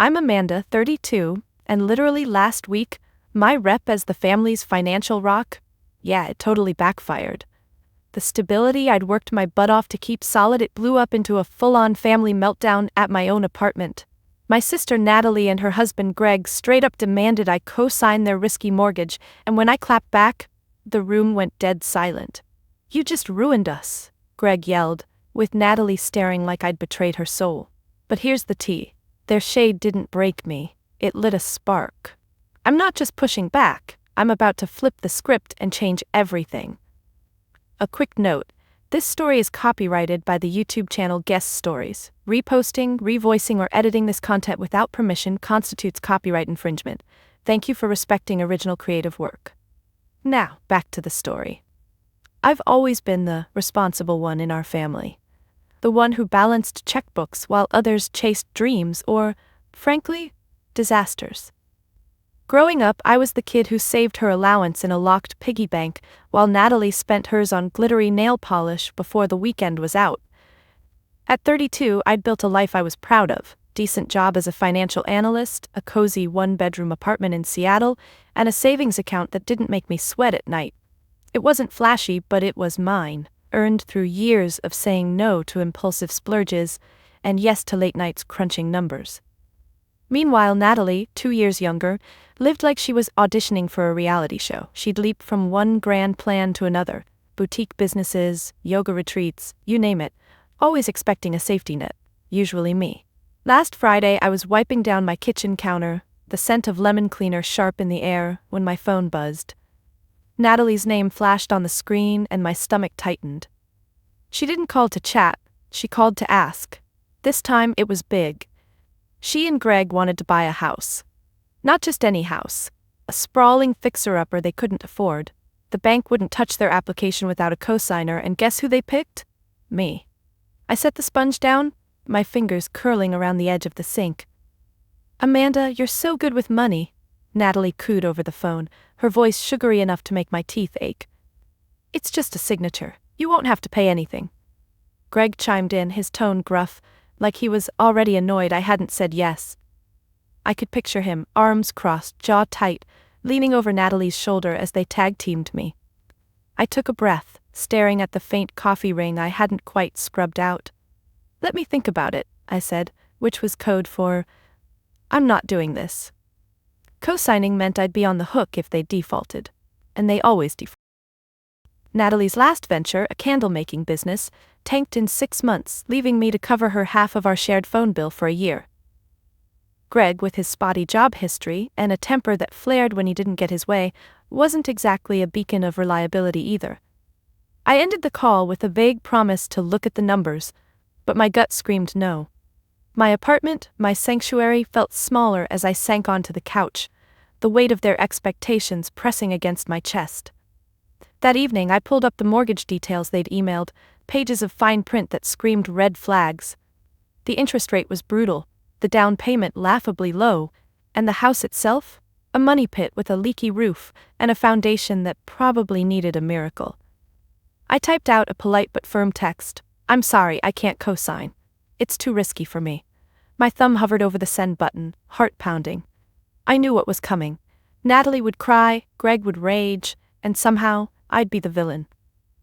I'm Amanda, 32, and literally last week, my rep as the family's financial rock, yeah, it totally backfired. The stability I'd worked my butt off to keep solid, it blew up into a full-on family meltdown at my own apartment. My sister Natalie and her husband Greg straight up demanded I co-sign their risky mortgage, and when I clapped back, the room went dead silent. "You just ruined us," Greg yelled, with Natalie staring like I'd betrayed her soul. But here's the tea. Their shade didn't break me, it lit a spark. I'm not just pushing back, I'm about to flip the script and change everything. A quick note, this story is copyrighted by the YouTube channel Guest Stories. Reposting, revoicing, or editing this content without permission constitutes copyright infringement. Thank you for respecting original creative work. Now, back to the story. I've always been the responsible one in our family. The one who balanced checkbooks while others chased dreams or, frankly, disasters. Growing up, I was the kid who saved her allowance in a locked piggy bank, while Natalie spent hers on glittery nail polish before the weekend was out. At 32, I'd built a life I was proud of: decent job as a financial analyst, a cozy one-bedroom apartment in Seattle, and a savings account that didn't make me sweat at night. It wasn't flashy, but it was mine, earned through years of saying no to impulsive splurges and yes to late nights crunching numbers. Meanwhile, Natalie, 2 years younger, lived like she was auditioning for a reality show. She'd leap from one grand plan to another: boutique businesses, yoga retreats, you name it, always expecting a safety net, usually me. Last Friday, I was wiping down my kitchen counter, the scent of lemon cleaner sharp in the air, when my phone buzzed. Natalie's name flashed on the screen and my stomach tightened. She didn't call to chat, she called to ask. This time it was big. She and Greg wanted to buy a house. Not just any house, a sprawling fixer-upper they couldn't afford. The bank wouldn't touch their application without a cosigner, and guess who they picked? Me. I set the sponge down, my fingers curling around the edge of the sink. "Amanda, you're so good with money," Natalie cooed over the phone, her voice sugary enough to make my teeth ache. "It's just a signature. You won't have to pay anything." Greg chimed in, his tone gruff, like he was already annoyed I hadn't said yes. I could picture him, arms crossed, jaw tight, leaning over Natalie's shoulder as they tag-teamed me. I took a breath, staring at the faint coffee ring I hadn't quite scrubbed out. "Let me think about it," I said, which was code for, "I'm not doing this." Co-signing meant I'd be on the hook if they defaulted. And they always default. Natalie's last venture, a candle-making business, tanked in 6 months, leaving me to cover her half of our shared phone bill for a year. Greg, with his spotty job history and a temper that flared when he didn't get his way, wasn't exactly a beacon of reliability either. I ended the call with a vague promise to look at the numbers, but my gut screamed no. My apartment, my sanctuary, felt smaller as I sank onto the couch, the weight of their expectations pressing against my chest. That evening I pulled up the mortgage details they'd emailed, pages of fine print that screamed red flags. The interest rate was brutal, the down payment laughably low, and the house itself, a money pit with a leaky roof and a foundation that probably needed a miracle. I typed out a polite but firm text: "I'm sorry, I can't co-sign. It's too risky for me." My thumb hovered over the send button, heart pounding. I knew what was coming. Natalie would cry, Greg would rage, and somehow, I'd be the villain.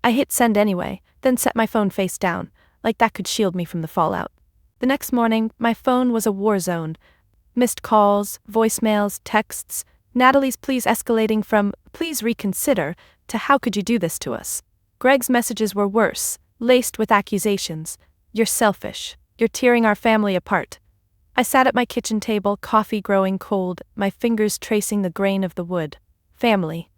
I hit send anyway, then set my phone face down, like that could shield me from the fallout. The next morning, my phone was a war zone. Missed calls, voicemails, texts, Natalie's pleas escalating from "please reconsider" to "how could you do this to us?" Greg's messages were worse, laced with accusations. "You're selfish. You're tearing our family apart." I sat at my kitchen table, coffee growing cold, my fingers tracing the grain of the wood. Family.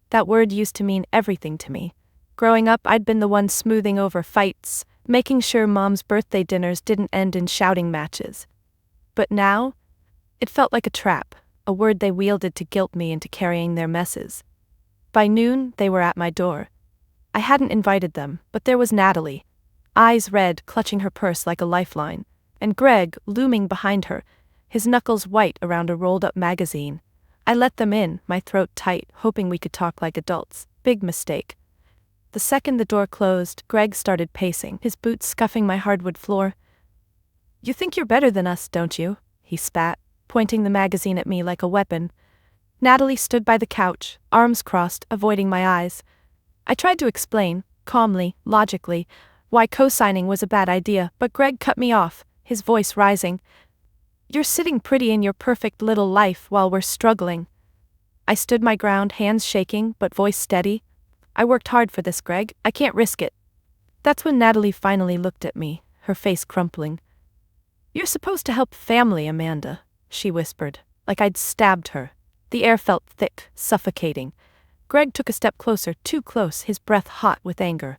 That word used to mean everything to me. Growing up, I'd been the one smoothing over fights, making sure Mom's birthday dinners didn't end in shouting matches. But now, it felt like a trap, a word they wielded to guilt me into carrying their messes. By noon, they were at my door. I hadn't invited them, but there was Natalie, eyes red, clutching her purse like a lifeline, and Greg looming behind her, his knuckles white around a rolled-up magazine. I let them in, my throat tight, hoping we could talk like adults. Big mistake. The second the door closed, Greg started pacing, his boots scuffing my hardwood floor. "You think you're better than us, don't you?" he spat. pointing the magazine at me like a weapon. Natalie stood by the couch, arms crossed, avoiding my eyes. I tried to explain, calmly, logically, why co-signing was a bad idea, but Greg cut me off, his voice rising. "You're sitting pretty in your perfect little life while we're struggling." I stood my ground, hands shaking, but voice steady. "I worked hard for this, Greg. I can't risk it." That's when Natalie finally looked at me, her face crumpling. "You're supposed to help family, Amanda," she whispered, like I'd stabbed her. The air felt thick, suffocating. Greg took a step closer, too close, his breath hot with anger.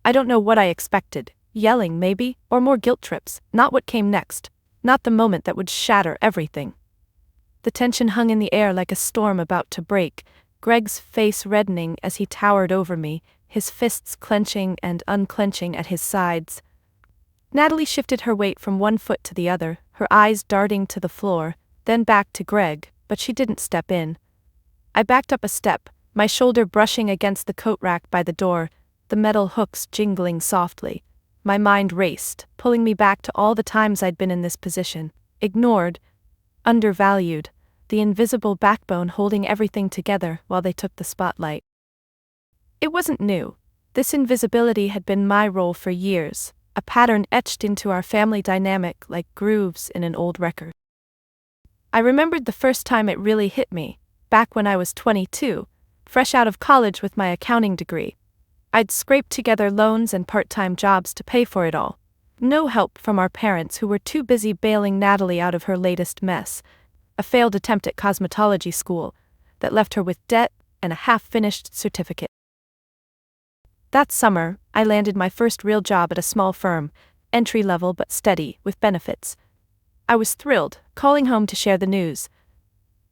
I don't know what I expected, yelling maybe, or more guilt trips, not what came next, not the moment that would shatter everything. The tension hung in the air like a storm about to break, Greg's face reddening as he towered over me, his fists clenching and unclenching at his sides. Natalie shifted her weight from one foot to the other, her eyes darting to the floor, then back to Greg, but she didn't step in. I backed up a step, my shoulder brushing against the coat rack by the door, the metal hooks jingling softly. My mind raced, pulling me back to all the times I'd been in this position, ignored, undervalued, the invisible backbone holding everything together while they took the spotlight. It wasn't new. This invisibility had been my role for years, a pattern etched into our family dynamic like grooves in an old record. I remembered the first time it really hit me, back when I was 22, fresh out of college with my accounting degree. I'd scraped together loans and part-time jobs to pay for it all. No help from our parents who were too busy bailing Natalie out of her latest mess, a failed attempt at cosmetology school that left her with debt and a half-finished certificate. That summer, I landed my first real job at a small firm, entry-level but steady, with benefits. I was thrilled, calling home to share the news.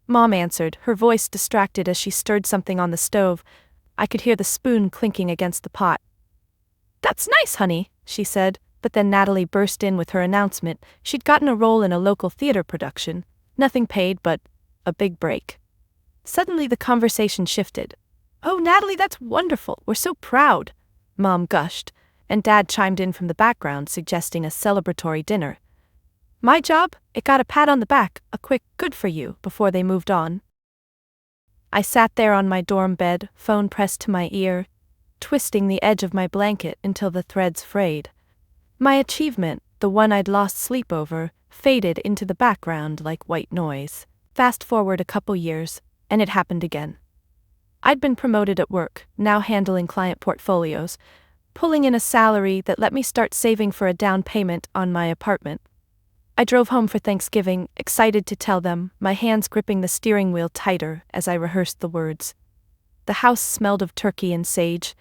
Mom answered, her voice distracted as she stirred something on the stove. I could hear the spoon clinking against the pot. "That's nice, honey," she said, but then Natalie burst in with her announcement. She'd gotten a role in a local theater production. Nothing paid, but a big break. Suddenly the conversation shifted. "Oh, Natalie, that's wonderful. We're so proud," Mom gushed, and Dad chimed in from the background, suggesting a celebratory dinner. My job? It got a pat on the back, a quick "good for you," before they moved on. I sat there on my dorm bed, phone pressed to my ear, twisting the edge of my blanket until the threads frayed. My achievement, the one I'd lost sleep over, faded into the background like white noise. Fast forward a couple years, and it happened again. I'd been promoted at work, now handling client portfolios, pulling in a salary that let me start saving for a down payment on my apartment. I drove home for Thanksgiving, excited to tell them, my hands gripping the steering wheel tighter as I rehearsed the words. The house smelled of turkey and sage,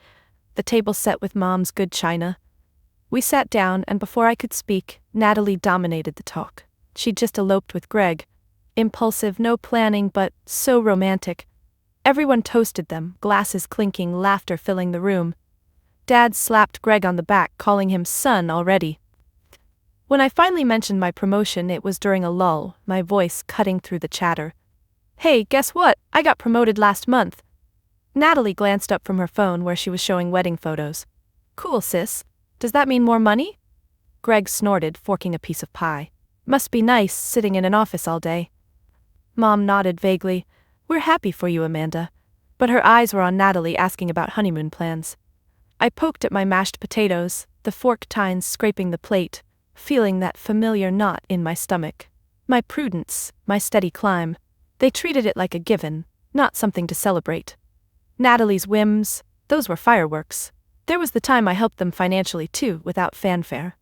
the table set with Mom's good china. We sat down, and before I could speak, Natalie dominated the talk. She'd just eloped with Greg. Impulsive, no planning, but so romantic. Everyone toasted them, glasses clinking, laughter filling the room. Dad slapped Greg on the back, calling him son already. When I finally mentioned my promotion, it was during a lull, my voice cutting through the chatter. "Hey, guess what? I got promoted last month." Natalie glanced up from her phone where she was showing wedding photos. "Cool, sis. Does that mean more money?" Greg snorted, forking a piece of pie. "Must be nice, sitting in an office all day." Mom nodded vaguely. "We're happy for you, Amanda." But her eyes were on Natalie, asking about honeymoon plans. I poked at my mashed potatoes, the fork tines scraping the plate, feeling that familiar knot in my stomach. My prudence, my steady climb. They treated it like a given, not something to celebrate. Natalie's whims, those were fireworks. There was the time I helped them financially too, without fanfare.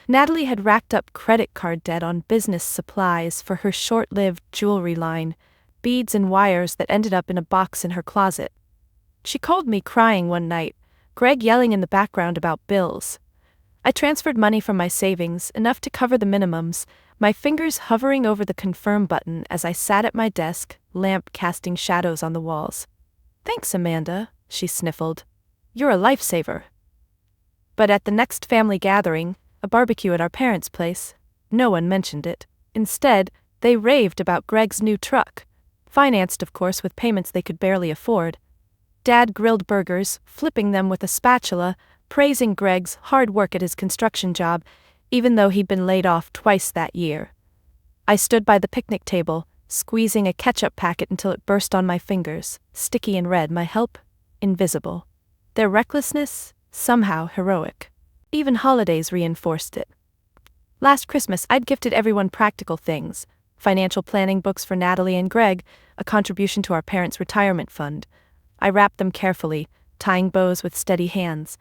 Natalie had racked up credit card debt on business supplies for her short-lived jewelry line, beads and wires that ended up in a box in her closet. She called me crying one night, Greg yelling in the background about bills. I transferred money from my savings, enough to cover the minimums, my fingers hovering over the confirm button as I sat at my desk, lamp casting shadows on the walls. "Thanks, Amanda," she sniffled. "You're a lifesaver." But at the next family gathering, a barbecue at our parents' place, no one mentioned it. Instead, they raved about Greg's new truck, financed of course with payments they could barely afford. Dad grilled burgers, flipping them with a spatula, praising Greg's hard work at his construction job, even though he'd been laid off twice that year. I stood by the picnic table, squeezing a ketchup packet until it burst on my fingers, sticky and red. My help? Invisible. Their recklessness? Somehow heroic. Even holidays reinforced it. Last Christmas, I'd gifted everyone practical things: financial planning books for Natalie and Greg, a contribution to our parents' retirement fund. I wrapped them carefully, tying bows with steady hands.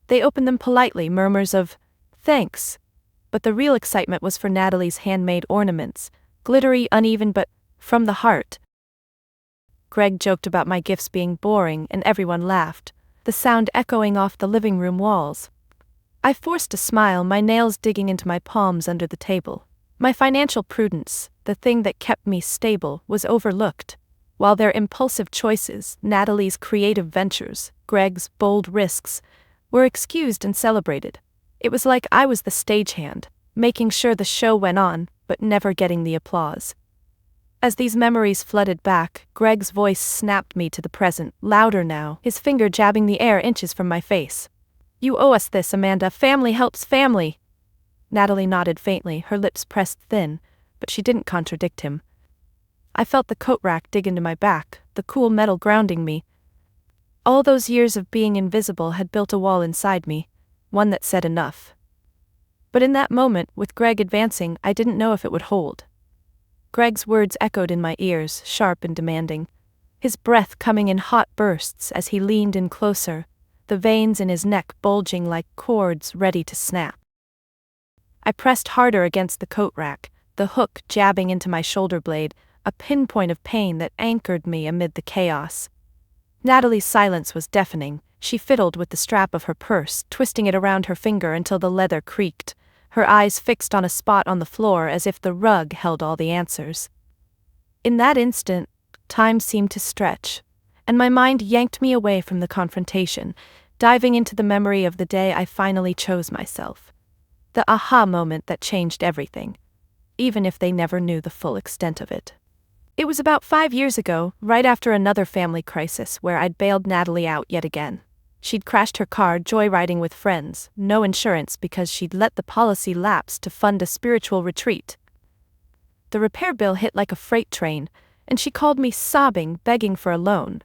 They opened them politely, murmurs of thanks. But the real excitement was for Natalie's handmade ornaments, glittery, uneven, but from the heart. Greg joked about my gifts being boring, and everyone laughed, the sound echoing off the living room walls. I forced a smile, my nails digging into my palms under the table. My financial prudence, the thing that kept me stable, was overlooked. While their impulsive choices, Natalie's creative ventures, Greg's bold risks, were excused and celebrated. It was like I was the stagehand, making sure the show went on, but never getting the applause. As these memories flooded back, Greg's voice snapped me to the present, louder now, his finger jabbing the air inches from my face. "You owe us this, Amanda. Family helps family." Natalie nodded faintly, her lips pressed thin, but she didn't contradict him. I felt the coat rack dig into my back, the cool metal grounding me. All those years of being invisible had built a wall inside me, one that said enough. But in that moment, with Greg advancing, I didn't know if it would hold. Greg's words echoed in my ears, sharp and demanding, his breath coming in hot bursts as he leaned in closer, the veins in his neck bulging like cords ready to snap. I pressed harder against the coat rack, the hook jabbing into my shoulder blade, a pinpoint of pain that anchored me amid the chaos. Natalie's silence was deafening. She fiddled with the strap of her purse, twisting it around her finger until the leather creaked, her eyes fixed on a spot on the floor as if the rug held all the answers. In that instant, time seemed to stretch, and my mind yanked me away from the confrontation, diving into the memory of the day I finally chose myself. The aha moment that changed everything, even if they never knew the full extent of it. It was about 5 years ago, right after another family crisis where I'd bailed Natalie out yet again. She'd crashed her car joyriding with friends, no insurance because she'd let the policy lapse to fund a spiritual retreat. The repair bill hit like a freight train, and she called me sobbing, begging for a loan.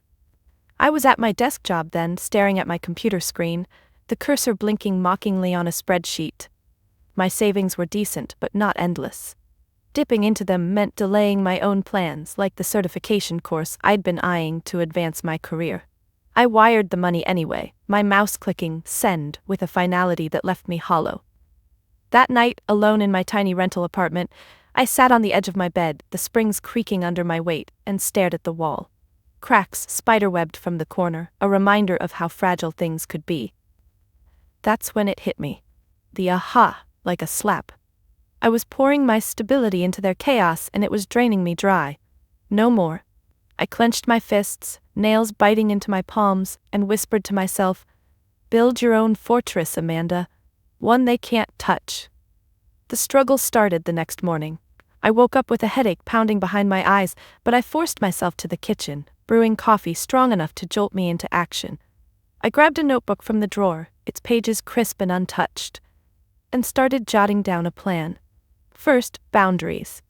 I was at my desk job then, staring at my computer screen, the cursor blinking mockingly on a spreadsheet. My savings were decent, but not endless. Dipping into them meant delaying my own plans, like the certification course I'd been eyeing to advance my career. I wired the money anyway, my mouse clicking send with a finality that left me hollow. That night, alone in my tiny rental apartment, I sat on the edge of my bed, the springs creaking under my weight, and stared at the wall. Cracks spiderwebbed from the corner, a reminder of how fragile things could be. That's when it hit me. The aha, like a slap. I was pouring my stability into their chaos and it was draining me dry. No more. I clenched my fists, nails biting into my palms, and whispered to myself, "Build your own fortress, Amanda. One they can't touch." The struggle started the next morning. I woke up with a headache pounding behind my eyes, but I forced myself to the kitchen, brewing coffee strong enough to jolt me into action. I grabbed a notebook from the drawer, its pages crisp and untouched, and started jotting down a plan. First, boundaries.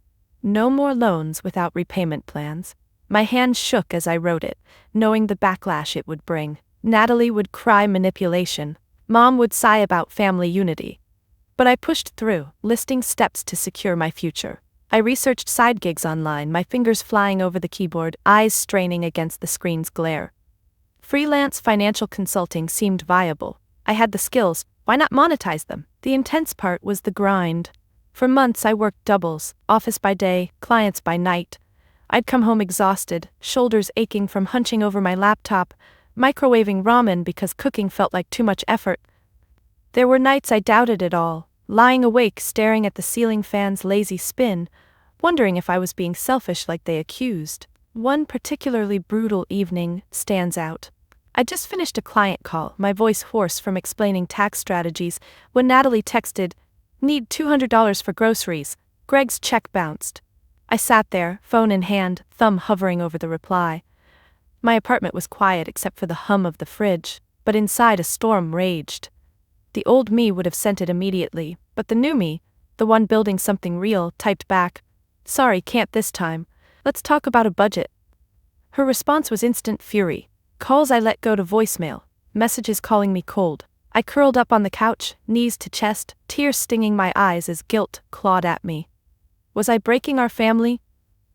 No more loans without repayment plans. My hand shook as I wrote it, knowing the backlash it would bring. Natalie would cry manipulation. Mom would sigh about family unity. But I pushed through, listing steps to secure my future. I researched side gigs online, my fingers flying over the keyboard, eyes straining against the screen's glare. Freelance financial consulting seemed viable. I had the skills, why not monetize them? The intense part was the grind. For months I worked doubles, office by day, clients by night. I'd come home exhausted, shoulders aching from hunching over my laptop, microwaving ramen because cooking felt like too much effort. There were nights I doubted it all, lying awake staring at the ceiling fan's lazy spin, wondering if I was being selfish like they accused. One particularly brutal evening stands out. I just finished a client call, my voice hoarse from explaining tax strategies, when Natalie texted, "Need $200 for groceries." Greg's check bounced. I sat there, phone in hand, thumb hovering over the reply. My apartment was quiet except for the hum of the fridge, but inside a storm raged. The old me would have sent it immediately, but the new me, the one building something real, typed back, Sorry, can't this time. Let's talk about a budget. Her response was instant fury. Calls I let go to voicemail, messages calling me cold. I curled up on the couch, knees to chest, tears stinging my eyes as guilt clawed at me. Was I breaking our family?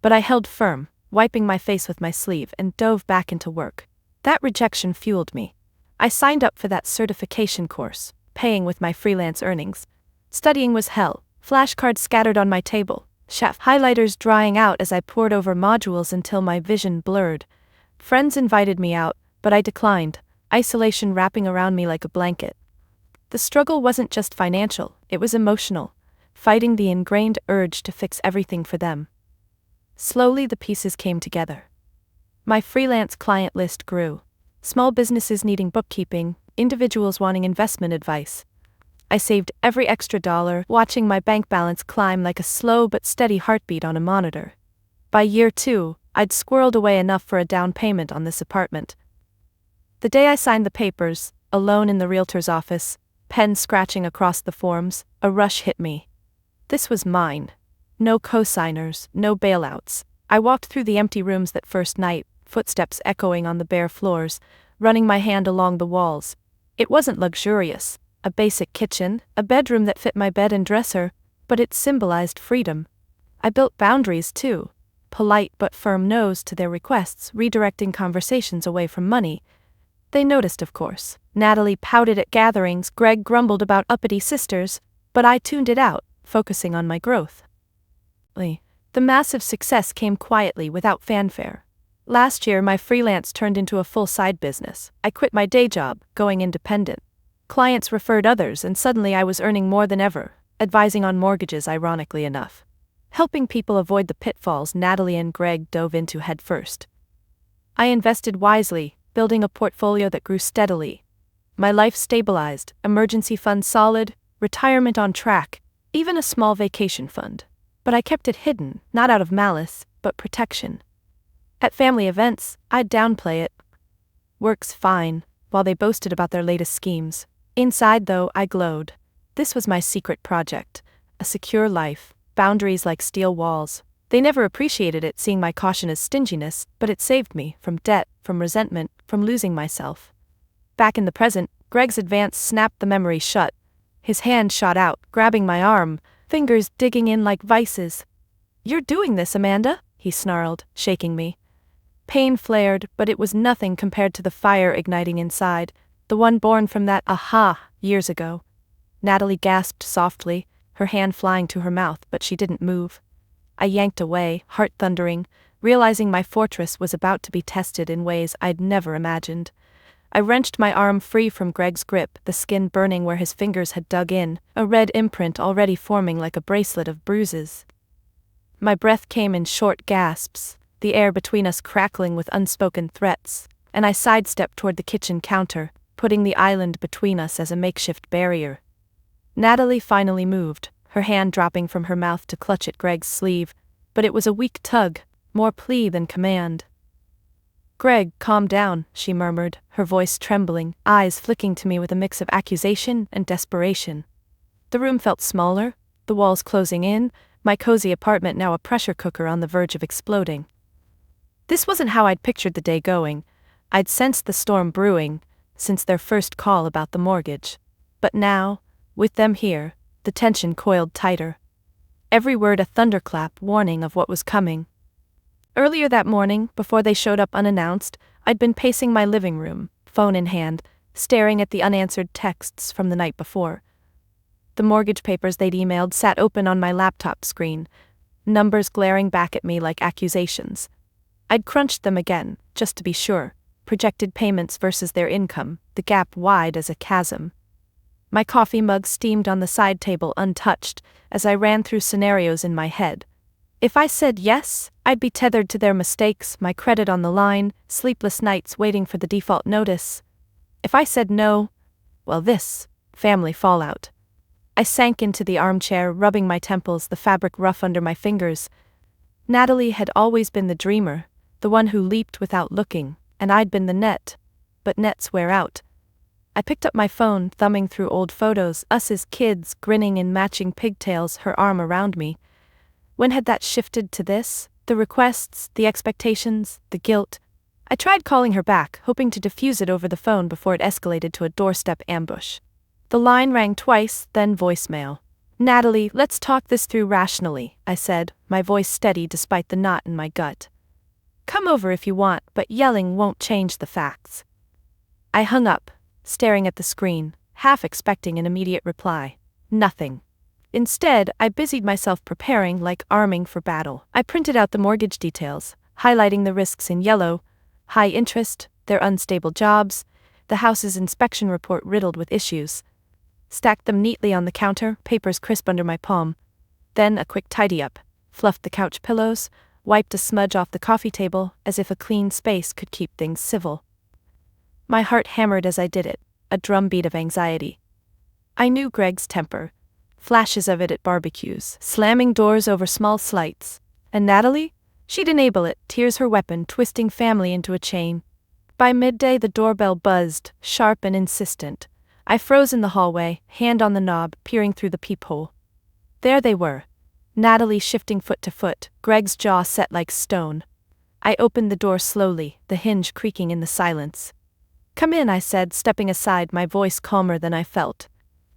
But I held firm, wiping my face with my sleeve, and dove back into work. That rejection fueled me. I signed up for that certification course, paying with my freelance earnings. Studying was hell, flashcards scattered on my table, highlighters drying out as I pored over modules until my vision blurred. Friends invited me out, but I declined, isolation wrapping around me like a blanket. The struggle wasn't just financial, it was emotional, fighting the ingrained urge to fix everything for them. Slowly the pieces came together. My freelance client list grew. Small businesses needing bookkeeping, individuals wanting investment advice. I saved every extra dollar, watching my bank balance climb like a slow but steady heartbeat on a monitor. By year 2, I'd squirreled away enough for a down payment on this apartment. The day I signed the papers, alone in the realtor's office, pen scratching across the forms, a rush hit me. This was mine. No co-signers, no bailouts. I walked through the empty rooms that first night, footsteps echoing on the bare floors, running my hand along the walls. It wasn't luxurious. A basic kitchen, a bedroom that fit my bed and dresser, but it symbolized freedom. I built boundaries too. Polite but firm no's to their requests, redirecting conversations away from money. They noticed, of course. Natalie pouted at gatherings, Greg grumbled about uppity sisters, but I tuned it out, focusing on my growth. The massive success came quietly, without fanfare. Last year, my freelance turned into a full side business. I quit my day job, going independent. Clients referred others, and suddenly I was earning more than ever, advising on mortgages, ironically enough. Helping people avoid the pitfalls Natalie and Greg dove into headfirst. I invested wisely, building a portfolio that grew steadily. My life stabilized, emergency fund solid, retirement on track, even a small vacation fund. But I kept it hidden, not out of malice, but protection. At family events, I'd downplay it. Work's fine, while they boasted about their latest schemes. Inside, though, I glowed. This was my secret project. A secure life, boundaries like steel walls. They never appreciated it, seeing my caution as stinginess, but it saved me from debt, from resentment, from losing myself. Back in the present, Greg's advance snapped the memory shut. His hand shot out, grabbing my arm, fingers digging in like vices. "You're doing this, Amanda?" he snarled, shaking me. Pain flared, but it was nothing compared to the fire igniting inside, the one born from that aha years ago. Natalie gasped softly, her hand flying to her mouth, but she didn't move. I yanked away, heart thundering, realizing my fortress was about to be tested in ways I'd never imagined. I wrenched my arm free from Greg's grip, the skin burning where his fingers had dug in, a red imprint already forming like a bracelet of bruises. My breath came in short gasps, the air between us crackling with unspoken threats, and I sidestepped toward the kitchen counter, putting the island between us as a makeshift barrier. Natalie finally moved, her hand dropping from her mouth to clutch at Greg's sleeve, but it was a weak tug, more plea than command. "Greg, calm down," she murmured, her voice trembling, eyes flicking to me with a mix of accusation and desperation. The room felt smaller, the walls closing in, my cozy apartment now a pressure cooker on the verge of exploding. This wasn't how I'd pictured the day going. I'd sensed the storm brewing, since their first call about the mortgage. But now, with them here, the tension coiled tighter. Every word a thunderclap warning of what was coming. Earlier that morning, before they showed up unannounced, I'd been pacing my living room, phone in hand, staring at the unanswered texts from the night before. The mortgage papers they'd emailed sat open on my laptop screen, numbers glaring back at me like accusations. I'd crunched them again, just to be sure, projected payments versus their income, the gap wide as a chasm. My coffee mug steamed on the side table untouched as I ran through scenarios in my head. If I said yes, I'd be tethered to their mistakes, my credit on the line, sleepless nights waiting for the default notice. If I said no, well, this, family fallout. I sank into the armchair, rubbing my temples, the fabric rough under my fingers. Natalie had always been the dreamer, the one who leaped without looking, and I'd been the net. But nets wear out. I picked up my phone, thumbing through old photos, us as kids, grinning in matching pigtails, her arm around me. When had that shifted to this? The requests, the expectations, the guilt. I tried calling her back, hoping to diffuse it over the phone before it escalated to a doorstep ambush. The line rang twice, then voicemail. "Natalie, let's talk this through rationally," I said, my voice steady despite the knot in my gut. "Come over if you want, but yelling won't change the facts." I hung up, staring at the screen, half expecting an immediate reply. Nothing. Instead, I busied myself preparing, like arming for battle. I printed out the mortgage details, highlighting the risks in yellow: high interest, their unstable jobs, the house's inspection report riddled with issues. Stacked them neatly on the counter, papers crisp under my palm. Then a quick tidy-up, fluffed the couch pillows, wiped a smudge off the coffee table, as if a clean space could keep things civil. My heart hammered as I did it, a drumbeat of anxiety. I knew Greg's temper. Flashes of it at barbecues, slamming doors over small slights. And Natalie? She'd enable it, tears her weapon, twisting family into a chain. By midday the doorbell buzzed, sharp and insistent. I froze in the hallway, hand on the knob, peering through the peephole. There they were. Natalie shifting foot to foot, Greg's jaw set like stone. I opened the door slowly, the hinge creaking in the silence. "Come in," I said, stepping aside, my voice calmer than I felt.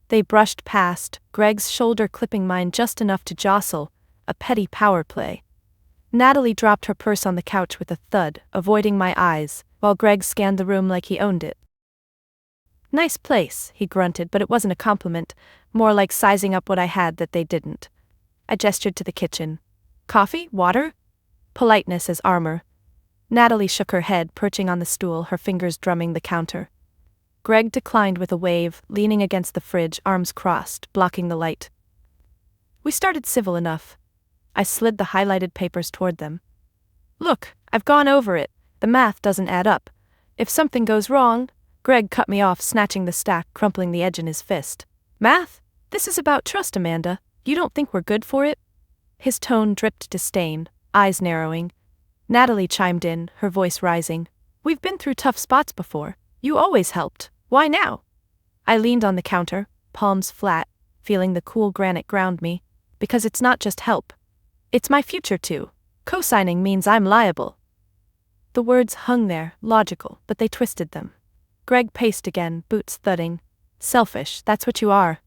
They brushed past, Greg's shoulder clipping mine just enough to jostle, a petty power play. Natalie dropped her purse on the couch with a thud, avoiding my eyes, while Greg scanned the room like he owned it. "Nice place," he grunted, but it wasn't a compliment, more like sizing up what I had that they didn't. I gestured to the kitchen. "Coffee? Water?" Politeness as armor. Natalie shook her head, perching on the stool, her fingers drumming the counter. Greg declined with a wave, leaning against the fridge, arms crossed, blocking the light. We started civil enough. I slid the highlighted papers toward them. "Look, I've gone over it. The math doesn't add up. If something goes wrong..." Greg cut me off, snatching the stack, crumpling the edge in his fist. "Math? This is about trust, Amanda. You don't think we're good for it?" His tone dripped disdain, eyes narrowing. Natalie chimed in, her voice rising. "We've been through tough spots before. You always helped. Why now?" I leaned on the counter, palms flat, feeling the cool granite ground me. "Because it's not just help. It's my future too. Co-signing means I'm liable." The words hung there, logical, but they twisted them. Greg paced again, boots thudding. "Selfish, that's what you are."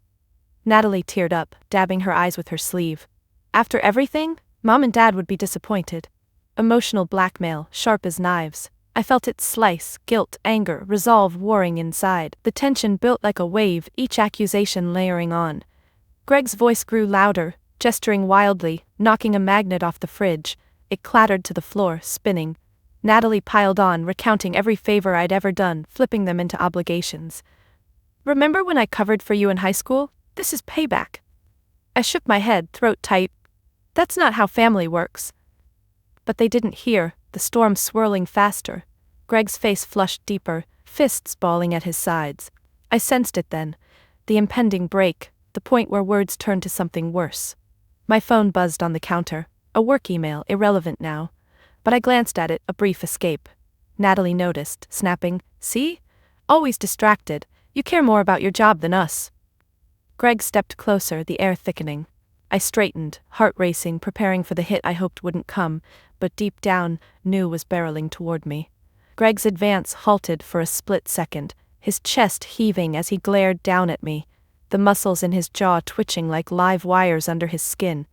Natalie teared up, dabbing her eyes with her sleeve. "After everything? Mom and Dad would be disappointed." Emotional blackmail, sharp as knives. I felt it slice, guilt, anger, resolve warring inside. The tension built like a wave, each accusation layering on. Greg's voice grew louder, gesturing wildly, knocking a magnet off the fridge. It clattered to the floor, spinning. Natalie piled on, recounting every favor I'd ever done, flipping them into obligations. "Remember when I covered for you in high school? This is payback." I shook my head, throat tight. "That's not how family works." But they didn't hear, the storm swirling faster. Greg's face flushed deeper, fists balling at his sides. I sensed it then, the impending break, the point where words turned to something worse. My phone buzzed on the counter, a work email, irrelevant now. But I glanced at it, a brief escape. Natalie noticed, snapping, "See? Always distracted. You care more about your job than us." Greg stepped closer, the air thickening. I straightened, heart racing, preparing for the hit I hoped wouldn't come, but deep down, knew was barreling toward me. Greg's advance halted for a split second, his chest heaving as he glared down at me, the muscles in his jaw twitching like live wires under his skin.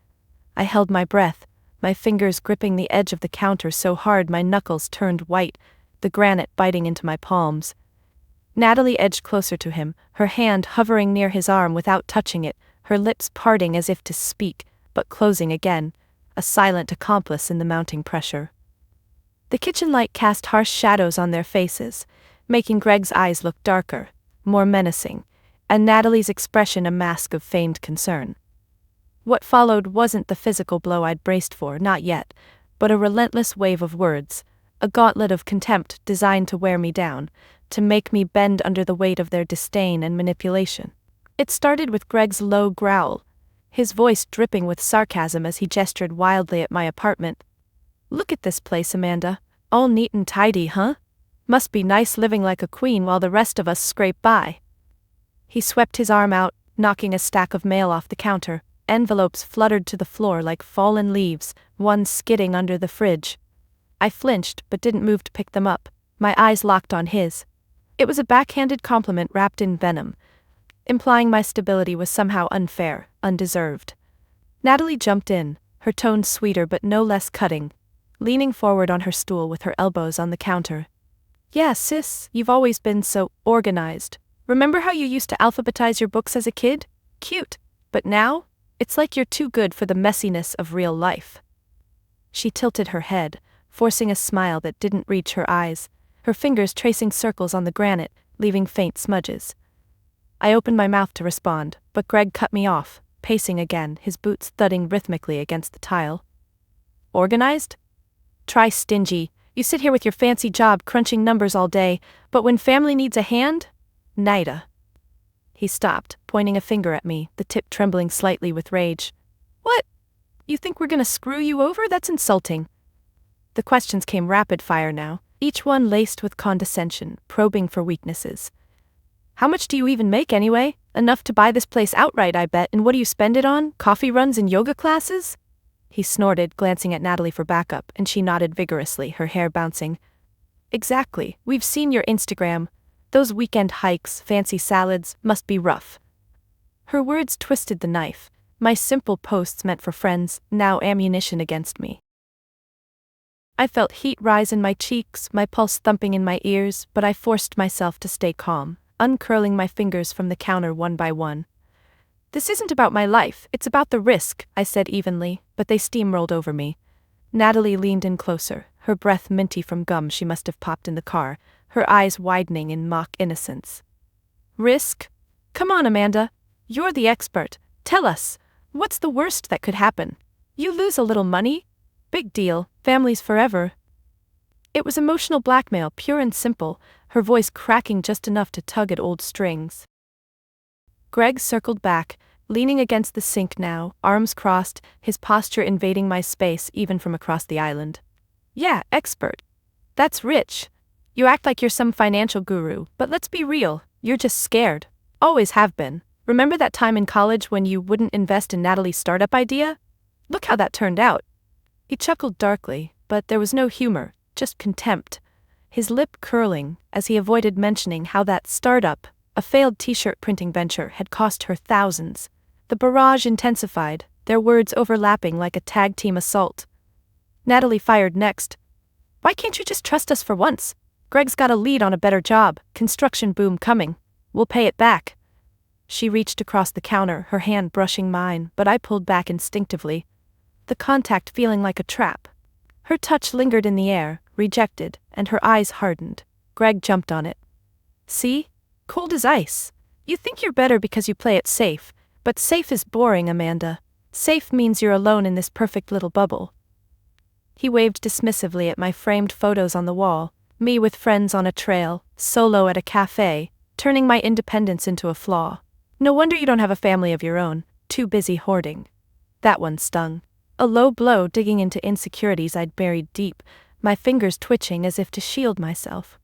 I held my breath, my fingers gripping the edge of the counter so hard my knuckles turned white, the granite biting into my palms. Natalie edged closer to him, her hand hovering near his arm without touching it, her lips parting as if to speak, but closing again, a silent accomplice in the mounting pressure. The kitchen light cast harsh shadows on their faces, making Greg's eyes look darker, more menacing, and Natalie's expression a mask of feigned concern. What followed wasn't the physical blow I'd braced for, not yet, but a relentless wave of words, a gauntlet of contempt designed to wear me down, to make me bend under the weight of their disdain and manipulation. It started with Greg's low growl, his voice dripping with sarcasm as he gestured wildly at my apartment. "Look at this place, Amanda. All neat and tidy, huh? Must be nice living like a queen while the rest of us scrape by." He swept his arm out, knocking a stack of mail off the counter. Envelopes fluttered to the floor like fallen leaves, one skidding under the fridge. I flinched but didn't move to pick them up, my eyes locked on his. It was a backhanded compliment wrapped in venom, implying my stability was somehow unfair, undeserved. Natalie jumped in, her tone sweeter but no less cutting, leaning forward on her stool with her elbows on the counter. Yeah, sis, you've always been so organized. Remember how you used to alphabetize your books as a kid? Cute. But now, it's like you're too good for the messiness of real life. She tilted her head, forcing a smile that didn't reach her eyes, her fingers tracing circles on the granite, leaving faint smudges. I opened my mouth to respond, but Greg cut me off, pacing again, his boots thudding rhythmically against the tile. Organized? Try stingy. You sit here with your fancy job crunching numbers all day, but when family needs a hand? Nida. He stopped, pointing a finger at me, the tip trembling slightly with rage. What? You think we're gonna screw you over? That's insulting. The questions came rapid fire now, each one laced with condescension, probing for weaknesses. How much do you even make anyway? Enough to buy this place outright, I bet, and what do you spend it on? Coffee runs and yoga classes? He snorted, glancing at Natalie for backup, and she nodded vigorously, her hair bouncing. Exactly, we've seen your Instagram. Those weekend hikes, fancy salads, must be rough. Her words twisted the knife, my simple posts meant for friends, now ammunition against me. I felt heat rise in my cheeks, my pulse thumping in my ears, but I forced myself to stay calm, uncurling my fingers from the counter one by one. This isn't about my life, it's about the risk, I said evenly, but they steamrolled over me. Natalie leaned in closer, her breath minty from gum she must have popped in the car, her eyes widening in mock innocence. Risk? Come on, Amanda. You're the expert. Tell us, what's the worst that could happen? You lose a little money? Big deal, families forever. It was emotional blackmail, pure and simple, her voice cracking just enough to tug at old strings. Greg circled back, leaning against the sink now, arms crossed, his posture invading my space even from across the island. Yeah, expert. That's rich. You act like you're some financial guru, but let's be real, you're just scared. Always have been. Remember that time in college when you wouldn't invest in Natalie's startup idea? Look how that turned out. He chuckled darkly, but there was no humor, just contempt, his lip curling as he avoided mentioning how that startup, a failed t-shirt printing venture, had cost her thousands. The barrage intensified, their words overlapping like a tag-team assault. Natalie fired next. Why can't you just trust us for once? Greg's got a lead on a better job, construction boom coming. We'll pay it back. She reached across the counter, her hand brushing mine, but I pulled back instinctively, the contact feeling like a trap. Her touch lingered in the air, rejected, and her eyes hardened. Greg jumped on it. See? Cold as ice. You think you're better because you play it safe, but safe is boring, Amanda. Safe means you're alone in this perfect little bubble. He waved dismissively at my framed photos on the wall, me with friends on a trail, solo at a cafe, turning my independence into a flaw. No wonder you don't have a family of your own, too busy hoarding. That one stung. A low blow digging into insecurities I'd buried deep, my fingers twitching as if to shield myself.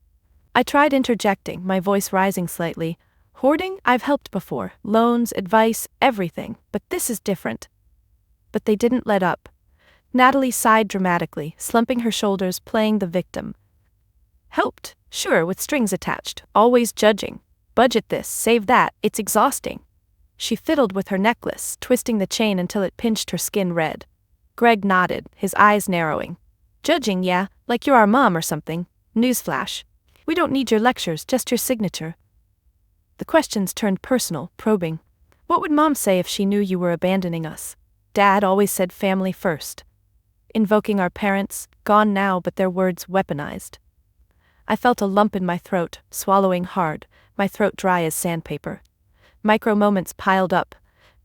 I tried interjecting, my voice rising slightly. Hoarding? I've helped before. Loans, advice, everything. But this is different. But they didn't let up. Natalie sighed dramatically, slumping her shoulders, playing the victim. Helped? Sure, with strings attached. Always judging. Budget this, save that, it's exhausting. She fiddled with her necklace, twisting the chain until it pinched her skin red. Greg nodded, his eyes narrowing. Judging, yeah, like you're our mom or something. Newsflash. We don't need your lectures, just your signature. The questions turned personal, probing. What would Mom say if she knew you were abandoning us? Dad always said family first. Invoking our parents, gone now but their words weaponized. I felt a lump in my throat, swallowing hard, my throat dry as sandpaper. Micro moments piled up.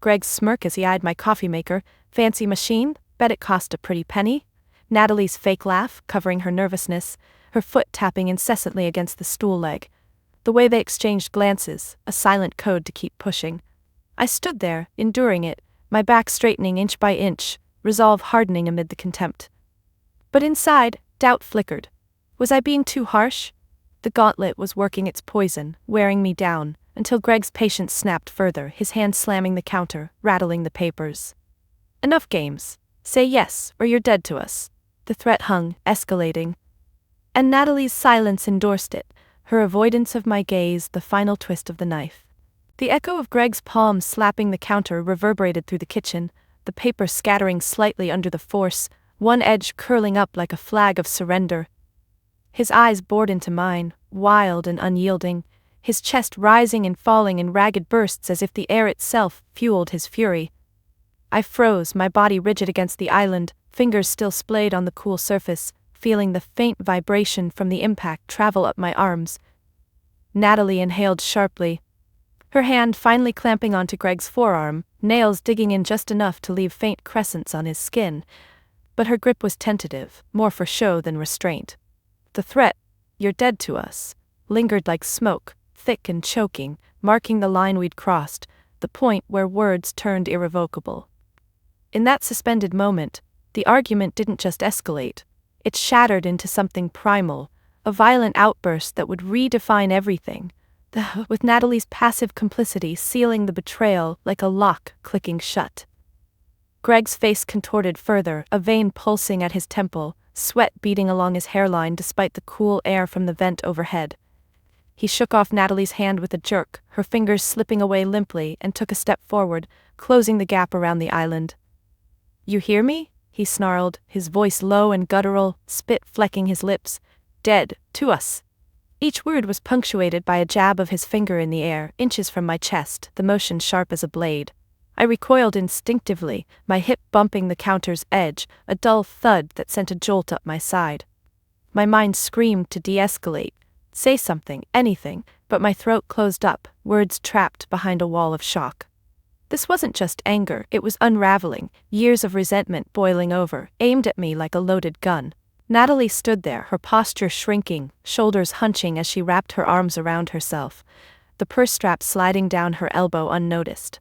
Greg's smirk as he eyed my coffee maker. Fancy machine? Bet it cost a pretty penny. Natalie's fake laugh, covering her nervousness, her foot tapping incessantly against the stool leg. The way they exchanged glances, a silent code to keep pushing. I stood there, enduring it, my back straightening inch by inch, resolve hardening amid the contempt. But inside, doubt flickered. Was I being too harsh? The gauntlet was working its poison, wearing me down, until Greg's patience snapped further, his hand slamming the counter, rattling the papers. Enough games. Say yes, or you're dead to us. The threat hung, escalating. And Natalie's silence endorsed it, her avoidance of my gaze the final twist of the knife. The echo of Greg's palm slapping the counter reverberated through the kitchen, the paper scattering slightly under the force, one edge curling up like a flag of surrender. His eyes bored into mine, wild and unyielding, his chest rising and falling in ragged bursts as if the air itself fueled his fury. I froze, my body rigid against the island, fingers still splayed on the cool surface, feeling the faint vibration from the impact travel up my arms. Natalie inhaled sharply, her hand finally clamping onto Greg's forearm, nails digging in just enough to leave faint crescents on his skin. But her grip was tentative, more for show than restraint. The threat, "You're dead to us," lingered like smoke, thick and choking, marking the line we'd crossed, the point where words turned irrevocable. In that suspended moment, the argument didn't just escalate. It shattered into something primal, a violent outburst that would redefine everything, with Natalie's passive complicity sealing the betrayal like a lock clicking shut. Greg's face contorted further, a vein pulsing at his temple, sweat beading along his hairline despite the cool air from the vent overhead. He shook off Natalie's hand with a jerk, her fingers slipping away limply, and took a step forward, closing the gap around the island. "You hear me?" he snarled, his voice low and guttural, spit flecking his lips. "Dead to us." Each word was punctuated by a jab of his finger in the air, inches from my chest, the motion sharp as a blade. I recoiled instinctively, my hip bumping the counter's edge, a dull thud that sent a jolt up my side. My mind screamed to de-escalate, say something, anything, but my throat closed up, words trapped behind a wall of shock. This wasn't just anger, it was unraveling, years of resentment boiling over, aimed at me like a loaded gun. Natalie stood there, her posture shrinking, shoulders hunching as she wrapped her arms around herself, the purse strap sliding down her elbow unnoticed.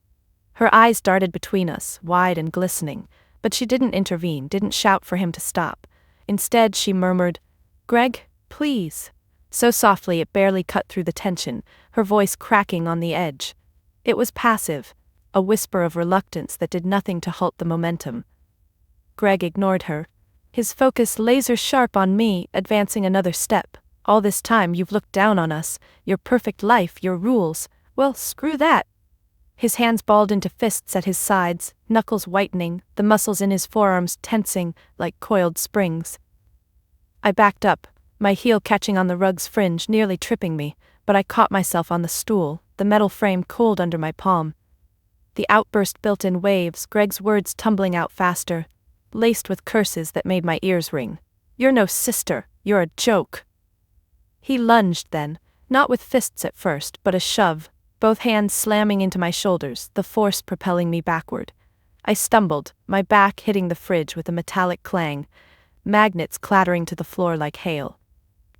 Her eyes darted between us, wide and glistening, but she didn't intervene, didn't shout for him to stop. Instead, she murmured, "Greg, please," so softly it barely cut through the tension, her voice cracking on the edge. It was passive, a whisper of reluctance that did nothing to halt the momentum. Greg ignored her, his focus laser-sharp on me, advancing another step. "All this time you've looked down on us, your perfect life, your rules. Well, screw that." His hands balled into fists at his sides, knuckles whitening, the muscles in his forearms tensing like coiled springs. I backed up, my heel catching on the rug's fringe, nearly tripping me, but I caught myself on the stool, the metal frame cold under my palm. The outburst built in waves, Greg's words tumbling out faster, laced with curses that made my ears ring. "You're no sister, you're a joke." He lunged then, not with fists at first, but a shove, both hands slamming into my shoulders, the force propelling me backward. I stumbled, my back hitting the fridge with a metallic clang, magnets clattering to the floor like hail.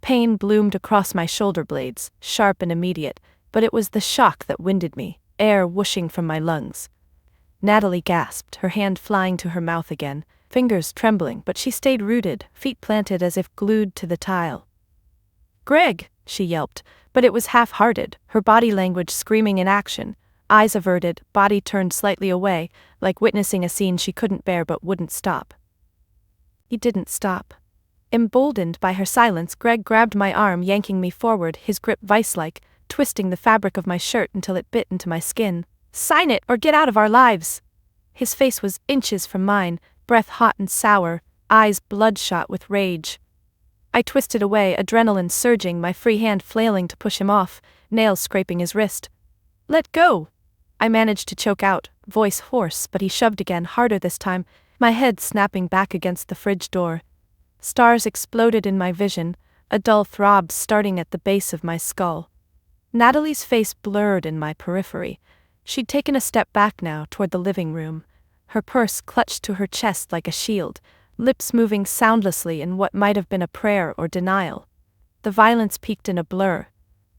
Pain bloomed across my shoulder blades, sharp and immediate, but it was the shock that winded me, air whooshing from my lungs. Natalie gasped, her hand flying to her mouth again, fingers trembling, but she stayed rooted, feet planted as if glued to the tile. "Greg!" she yelped, but it was half-hearted, her body language screaming in action, eyes averted, body turned slightly away, like witnessing a scene she couldn't bear but wouldn't stop. He didn't stop. Emboldened by her silence, Greg grabbed my arm, yanking me forward, his grip vice-like, twisting the fabric of my shirt until it bit into my skin. "Sign it or get out of our lives!" His face was inches from mine, breath hot and sour, eyes bloodshot with rage. I twisted away, adrenaline surging, my free hand flailing to push him off, nails scraping his wrist. "Let go!" I managed to choke out, voice hoarse, but he shoved again, harder this time, my head snapping back against the fridge door. Stars exploded in my vision, a dull throb starting at the base of my skull. Natalie's face blurred in my periphery. She'd taken a step back now toward the living room, her purse clutched to her chest like a shield, lips moving soundlessly in what might have been a prayer or denial. The violence peaked in a blur.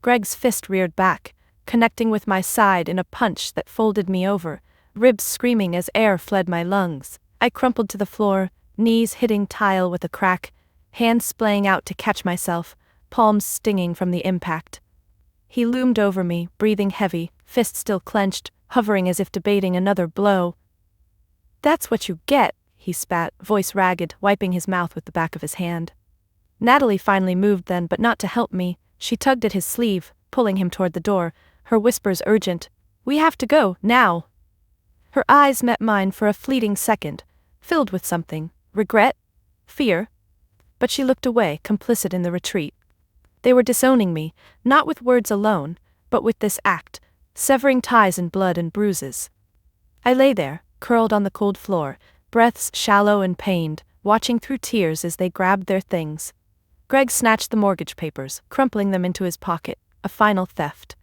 Greg's fist reared back, connecting with my side in a punch that folded me over, ribs screaming as air fled my lungs. I crumpled to the floor, knees hitting tile with a crack, hands splaying out to catch myself, palms stinging from the impact. He loomed over me, breathing heavy, fist still clenched, hovering as if debating another blow. "That's what you get," he spat, voice ragged, wiping his mouth with the back of his hand. Natalie finally moved then, but not to help me. She tugged at his sleeve, pulling him toward the door, her whispers urgent. "We have to go, now." Her eyes met mine for a fleeting second, filled with something, regret, fear. But she looked away, complicit in the retreat. They were disowning me, not with words alone, but with this act, severing ties in blood and bruises. I lay there, curled on the cold floor, breaths shallow and pained, watching through tears as they grabbed their things. Greg snatched the mortgage papers, crumpling them into his pocket, a final theft.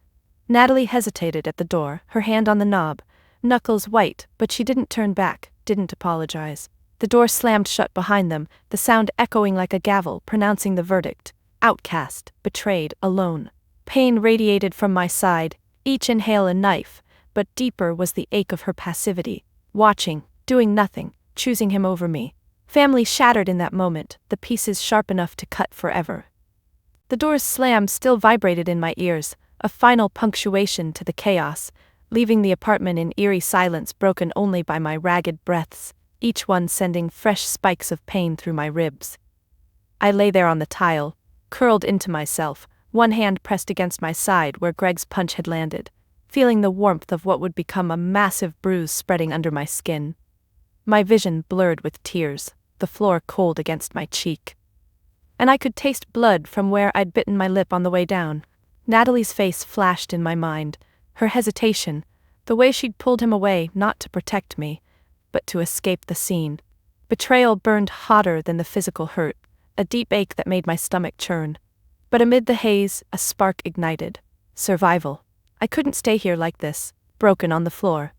Natalie hesitated at the door, her hand on the knob, knuckles white, but she didn't turn back, didn't apologize. The door slammed shut behind them, the sound echoing like a gavel, pronouncing the verdict. Outcast, betrayed, alone. Pain radiated from my side, each inhale a knife, but deeper was the ache of her passivity. Watching, doing nothing, choosing him over me. Family shattered in that moment, the pieces sharp enough to cut forever. The door's slam still vibrated in my ears, a final punctuation to the chaos, leaving the apartment in eerie silence broken only by my ragged breaths, each one sending fresh spikes of pain through my ribs. I lay there on the tile, curled into myself, one hand pressed against my side where Greg's punch had landed, feeling the warmth of what would become a massive bruise spreading under my skin. My vision blurred with tears, the floor cold against my cheek. And I could taste blood from where I'd bitten my lip on the way down. Natalie's face flashed in my mind, her hesitation, the way she'd pulled him away not to protect me, but to escape the scene. Betrayal burned hotter than the physical hurt, a deep ache that made my stomach churn. But amid the haze, a spark ignited. Survival. I couldn't stay here like this, broken on the floor.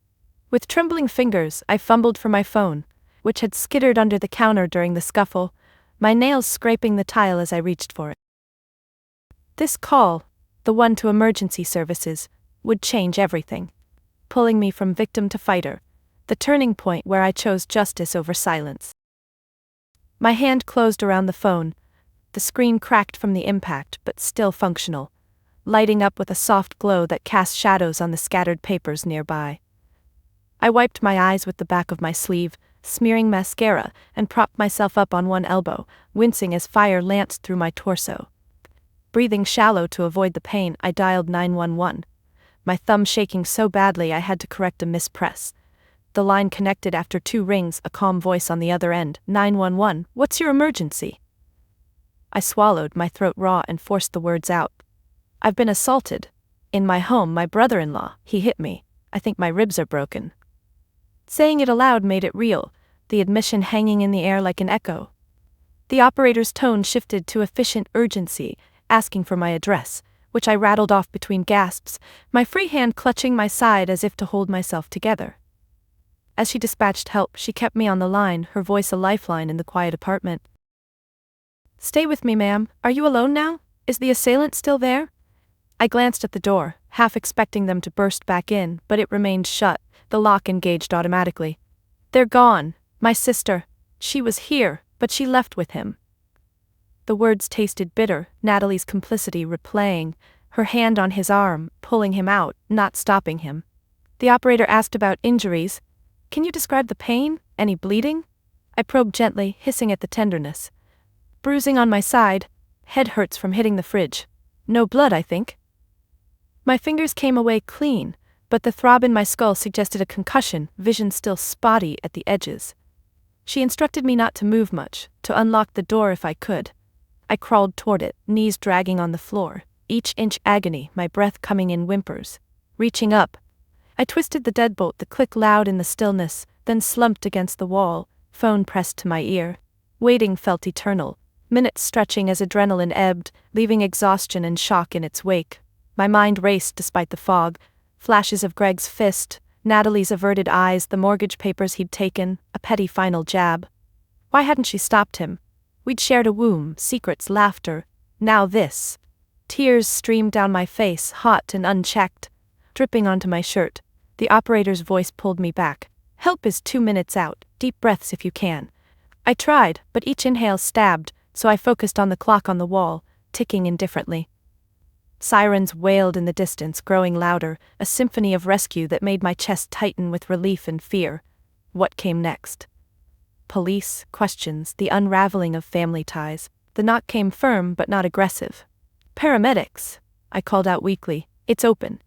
With trembling fingers, I fumbled for my phone, which had skittered under the counter during the scuffle, my nails scraping the tile as I reached for it. This call, the one to emergency services, would change everything, pulling me from victim to fighter, the turning point where I chose justice over silence. My hand closed around the phone, the screen cracked from the impact but still functional, lighting up with a soft glow that cast shadows on the scattered papers nearby. I wiped my eyes with the back of my sleeve, smearing mascara, and propped myself up on one elbow, wincing as fire lanced through my torso. Breathing shallow to avoid the pain, I dialed 911. My thumb shaking so badly I had to correct a mispress. The line connected after 2 rings, a calm voice on the other end. 911, what's your emergency? I swallowed, my throat raw, and forced the words out. I've been assaulted. In my home, my brother-in-law, he hit me. I think my ribs are broken. Saying it aloud made it real, the admission hanging in the air like an echo. The operator's tone shifted to efficient urgency, asking for my address, which I rattled off between gasps, my free hand clutching my side as if to hold myself together. As she dispatched help, she kept me on the line, her voice a lifeline in the quiet apartment. "Stay with me, ma'am. Are you alone now? Is the assailant still there?" I glanced at the door, half expecting them to burst back in, but it remained shut, the lock engaged automatically. "They're gone. My sister. She was here, but she left with him." The words tasted bitter, Natalie's complicity replaying, her hand on his arm, pulling him out, not stopping him. The operator asked about injuries. "Can you describe the pain? Any bleeding?" I probed gently, hissing at the tenderness. "Bruising on my side. Head hurts from hitting the fridge. No blood, I think." My fingers came away clean, but the throb in my skull suggested a concussion, vision still spotty at the edges. She instructed me not to move much, to unlock the door if I could. I crawled toward it, knees dragging on the floor, each inch agony, my breath coming in whimpers. Reaching up, I twisted the deadbolt, the click loud in the stillness, then slumped against the wall, phone pressed to my ear. Waiting felt eternal, minutes stretching as adrenaline ebbed, leaving exhaustion and shock in its wake. My mind raced despite the fog, flashes of Greg's fist, Natalie's averted eyes, the mortgage papers he'd taken, a petty final jab. Why hadn't she stopped him? We'd shared a womb, secrets, laughter. Now this. Tears streamed down my face, hot and unchecked, dripping onto my shirt. The operator's voice pulled me back. "Help is 2 minutes out. Deep breaths if you can." I tried, but each inhale stabbed, so I focused on the clock on the wall, ticking indifferently. Sirens wailed in the distance, growing louder, a symphony of rescue that made my chest tighten with relief and fear. What came next? Police, questions, the unraveling of family ties. The knock came firm but not aggressive. "Paramedics," I called out weakly. "It's open."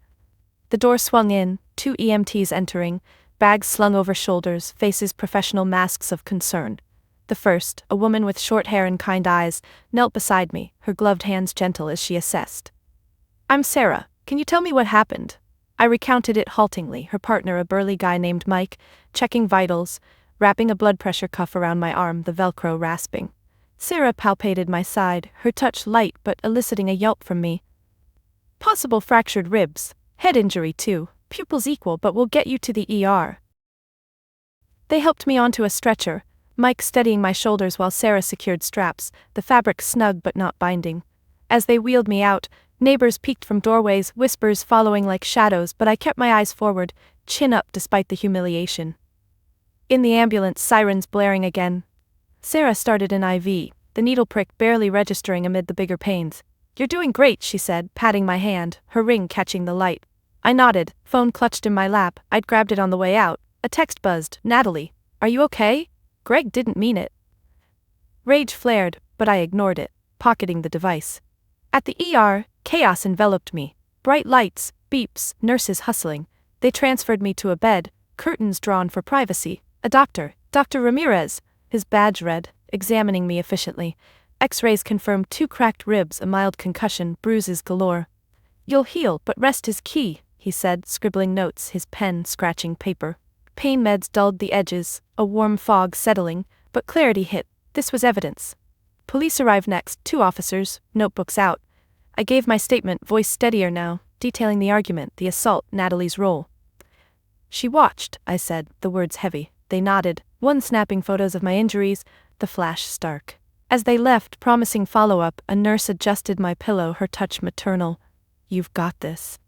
The door swung in, 2 EMTs entering, bags slung over shoulders, faces professional masks of concern. The first, a woman with short hair and kind eyes, knelt beside me, her gloved hands gentle as she assessed. "I'm Sarah. Can you tell me what happened?" I recounted it haltingly, her partner, a burly guy named Mike, checking vitals, wrapping a blood pressure cuff around my arm, the Velcro rasping. Sarah palpated my side, her touch light but eliciting a yelp from me. "Possible fractured ribs. Head injury too. Pupils equal, but we'll get you to the ER." They helped me onto a stretcher, Mike steadying my shoulders while Sarah secured straps, the fabric snug but not binding. As they wheeled me out, neighbors peeked from doorways, whispers following like shadows, but I kept my eyes forward, chin up despite the humiliation. In the ambulance, sirens blaring again. Sarah started an IV, the needle prick barely registering amid the bigger pains. "You're doing great," she said, patting my hand, her ring catching the light. I nodded, phone clutched in my lap. I'd grabbed it on the way out. A text buzzed. "Natalie, are you okay? Greg didn't mean it." Rage flared, but I ignored it, pocketing the device. At the ER, chaos enveloped me. Bright lights, beeps, nurses hustling. They transferred me to a bed, curtains drawn for privacy. A doctor, Dr. Ramirez, his badge read, examining me efficiently. X-rays confirmed 2 cracked ribs, a mild concussion, bruises galore. "You'll heal, but rest is key," he said, scribbling notes, his pen scratching paper. Pain meds dulled the edges, a warm fog settling, but clarity hit. This was evidence. Police arrived next, 2 officers, notebooks out. I gave my statement, voice steadier now, detailing the argument, the assault, Natalie's role. "She watched," I said, the words heavy. They nodded, one snapping photos of my injuries, the flash stark. As they left, promising follow-up, a nurse adjusted my pillow, her touch maternal. "You've got this."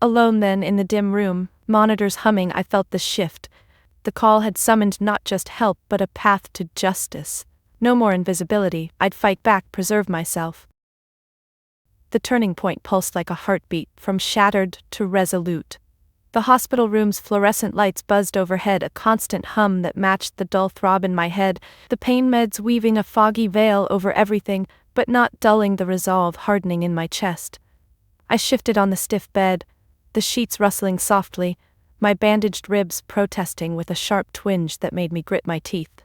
Alone then, in the dim room, monitors humming, I felt the shift. The call had summoned not just help but a path to justice. No more invisibility, I'd fight back, preserve myself. The turning point pulsed like a heartbeat, from shattered to resolute. The hospital room's fluorescent lights buzzed overhead, a constant hum that matched the dull throb in my head, the pain meds weaving a foggy veil over everything, but not dulling the resolve hardening in my chest. I shifted on the stiff bed, the sheets rustling softly, my bandaged ribs protesting with a sharp twinge that made me grit my teeth.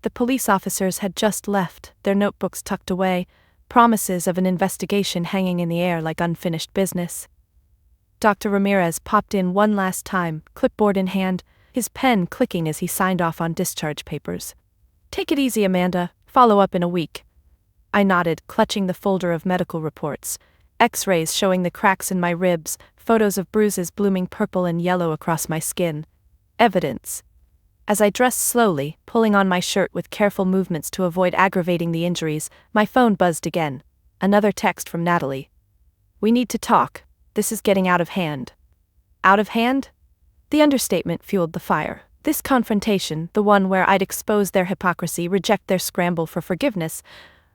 The police officers had just left, their notebooks tucked away, promises of an investigation hanging in the air like unfinished business. Dr. Ramirez popped in one last time, clipboard in hand, his pen clicking as he signed off on discharge papers. "Take it easy, Amanda. Follow up in a week." I nodded, clutching the folder of medical reports. X-rays showing the cracks in my ribs, photos of bruises blooming purple and yellow across my skin. Evidence. As I dressed slowly, pulling on my shirt with careful movements to avoid aggravating the injuries, my phone buzzed again. Another text from Natalie. "We need to talk. This is getting out of hand." Out of hand? The understatement fueled the fire. This confrontation, the one where I'd expose their hypocrisy, reject their scramble for forgiveness,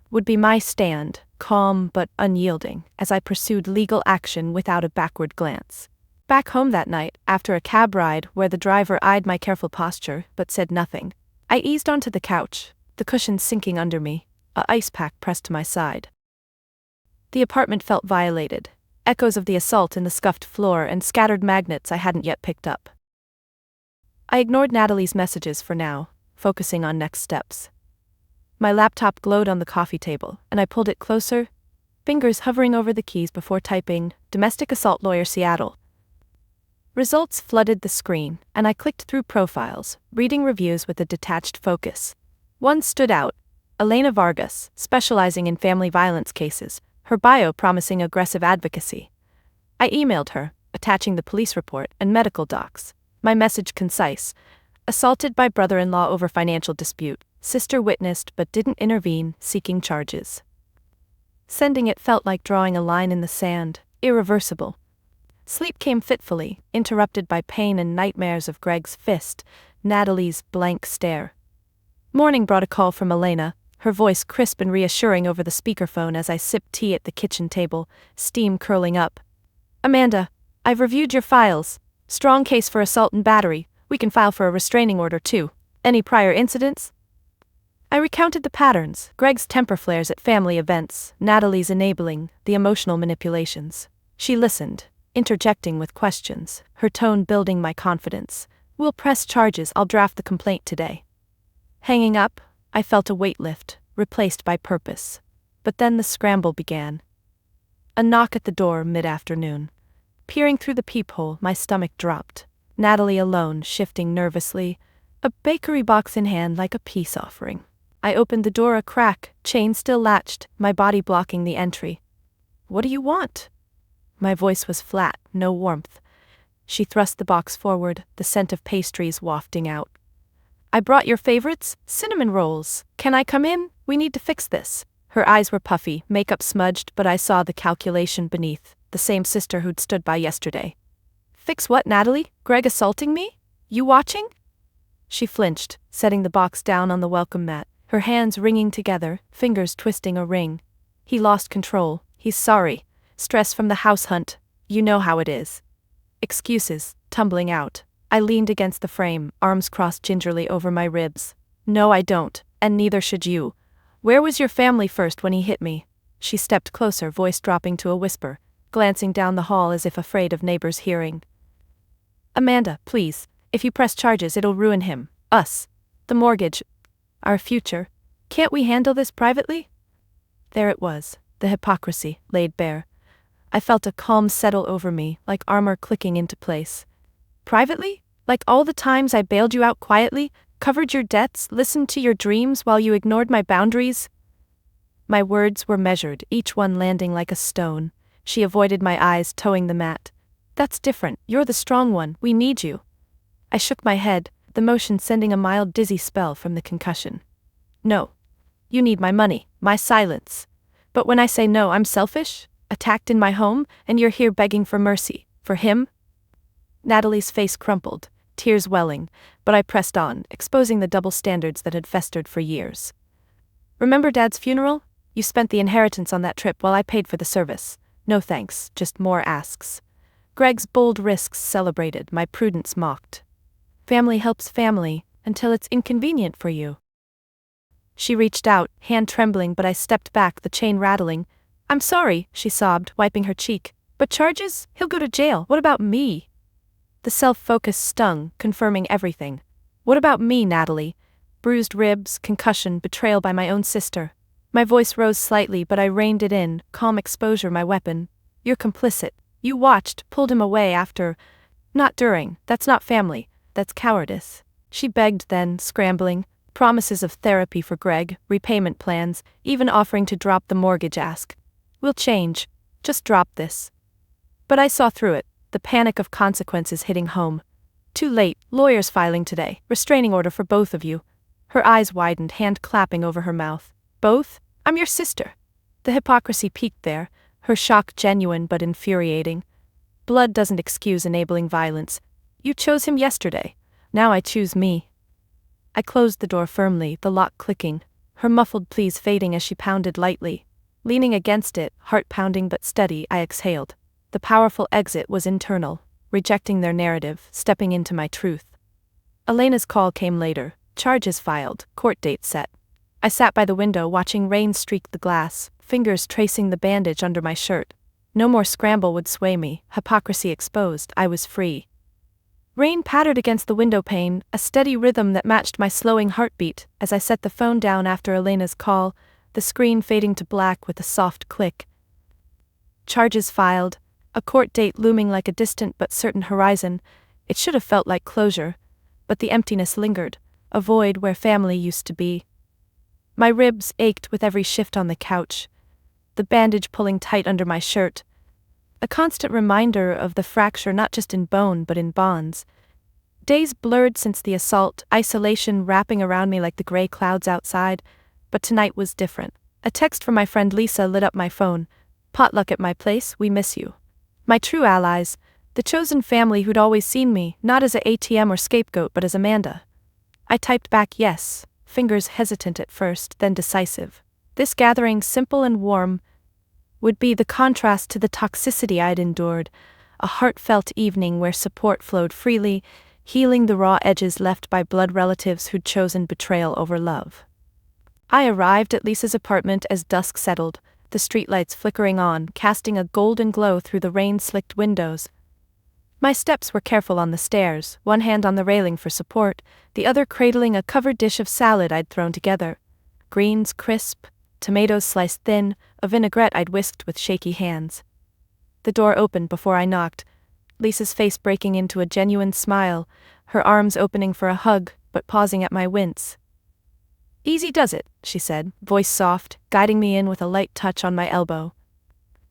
would be my stand, calm but unyielding, as I pursued legal action without a backward glance. Back home that night, after a cab ride where the driver eyed my careful posture but said nothing, I eased onto the couch, the cushions sinking under me, a ice pack pressed to my side. The apartment felt violated, echoes of the assault in the scuffed floor and scattered magnets I hadn't yet picked up. I ignored Natalie's messages for now, focusing on next steps. My laptop glowed on the coffee table, and I pulled it closer, fingers hovering over the keys before typing, "Domestic Assault Lawyer Seattle." Results flooded the screen, and I clicked through profiles, reading reviews with a detached focus. One stood out, Elena Vargas, specializing in family violence cases, her bio promising aggressive advocacy. I emailed her, attaching the police report and medical docs. My message concise: assaulted by brother-in-law over financial dispute, sister witnessed but didn't intervene, seeking charges. Sending it felt like drawing a line in the sand, irreversible. Sleep came fitfully, interrupted by pain and nightmares of Greg's fist, Natalie's blank stare. Morning brought a call from Elena, her voice crisp and reassuring over the speakerphone as I sipped tea at the kitchen table, steam curling up. "Amanda, I've reviewed your files. Strong case for assault and battery. We can file for a restraining order too. Any prior incidents?" I recounted the patterns: Greg's temper flares at family events, Natalie's enabling, the emotional manipulations. She listened, interjecting with questions, her tone building my confidence. "We'll press charges. I'll draft the complaint today." Hanging up, I felt a weight lift, replaced by purpose. But then the scramble began. A knock at the door mid-afternoon. Peering through the peephole, my stomach dropped. Natalie alone, shifting nervously, a bakery box in hand like a peace offering. I opened the door a crack, chain still latched, my body blocking the entry. "What do you want?" My voice was flat, no warmth. She thrust the box forward, the scent of pastries wafting out. "I brought your favorites, cinnamon rolls. Can I come in? We need to fix this." Her eyes were puffy, makeup smudged, but I saw the calculation beneath, the same sister who'd stood by yesterday. "Fix what, Natalie? Greg assaulting me? You watching?" She flinched, setting the box down on the welcome mat, her hands wringing together, fingers twisting a ring. "He lost control. He's sorry. Stress from the house hunt. You know how it is." Excuses, tumbling out. I leaned against the frame, arms crossed gingerly over my ribs. "No, I don't, and neither should you. Where was your family first when he hit me?" She stepped closer, voice dropping to a whisper, glancing down the hall as if afraid of neighbors hearing. "Amanda, please, if you press charges it'll ruin him, us, the mortgage, our future. Can't we handle this privately?" There it was, the hypocrisy, laid bare. I felt a calm settle over me, like armor clicking into place. "Privately? Like all the times I bailed you out quietly, covered your debts, listened to your dreams while you ignored my boundaries?" My words were measured, each one landing like a stone. She avoided my eyes, toeing the mat. "That's different. You're the strong one. We need you." I shook my head, the motion sending a mild dizzy spell from the concussion. "No. You need my money, my silence. But when I say no, I'm selfish? Attacked in my home, and you're here begging for mercy. For him?" Natalie's face crumpled, tears welling, but I pressed on, exposing the double standards that had festered for years. "Remember Dad's funeral? You spent the inheritance on that trip while I paid for the service. No thanks, just more asks. Greg's bold risks celebrated, my prudence mocked. Family helps family, until it's inconvenient for you." She reached out, hand trembling, but I stepped back, the chain rattling. "I'm sorry," she sobbed, wiping her cheek. "But charges? He'll go to jail. What about me?" The self-focus stung, confirming everything. "What about me, Natalie? Bruised ribs, concussion, betrayal by my own sister." My voice rose slightly, but I reined it in, calm exposure my weapon. "You're complicit. You watched, pulled him away after. Not during. That's not family. That's cowardice." She begged then, scrambling. Promises of therapy for Greg, repayment plans, even offering to drop the mortgage ask. "We'll change. Just drop this." But I saw through it, the panic of consequences hitting home. "Too late, lawyers filing today, restraining order for both of you." Her eyes widened, hand clapping over her mouth. "Both? I'm your sister." The hypocrisy peaked there, her shock genuine but infuriating. "Blood doesn't excuse enabling violence. You chose him yesterday. Now I choose me." I closed the door firmly, the lock clicking, her muffled pleas fading as she pounded lightly. Leaning against it, heart pounding but steady, I exhaled. The powerful exit was internal, rejecting their narrative, stepping into my truth. Elena's call came later, charges filed, court date set. I sat by the window watching rain streak the glass, fingers tracing the bandage under my shirt. No more scramble would sway me, hypocrisy exposed, I was free. Rain pattered against the window pane, a steady rhythm that matched my slowing heartbeat as I set the phone down after Elena's call, the screen fading to black with a soft click. Charges filed, a court date looming like a distant but certain horizon. It should have felt like closure, but the emptiness lingered, a void where family used to be. My ribs ached with every shift on the couch, the bandage pulling tight under my shirt. A constant reminder of the fracture not just in bone but in bonds. Days blurred since the assault, isolation wrapping around me like the gray clouds outside, but tonight was different. A text from my friend Lisa lit up my phone. "Potluck at my place, we miss you." My true allies, the chosen family who'd always seen me, not as a ATM or scapegoat but as Amanda. I typed back yes, fingers hesitant at first, then decisive. This gathering, simple and warm, would be the contrast to the toxicity I'd endured, a heartfelt evening where support flowed freely, healing the raw edges left by blood relatives who'd chosen betrayal over love. I arrived at Lisa's apartment as dusk settled, the streetlights flickering on, casting a golden glow through the rain-slicked windows. My steps were careful on the stairs, one hand on the railing for support, the other cradling a covered dish of salad I'd thrown together. Greens crisp, tomatoes sliced thin, a vinaigrette I'd whisked with shaky hands. The door opened before I knocked, Lisa's face breaking into a genuine smile, her arms opening for a hug, but pausing at my wince. "Easy does it," she said, voice soft, guiding me in with a light touch on my elbow.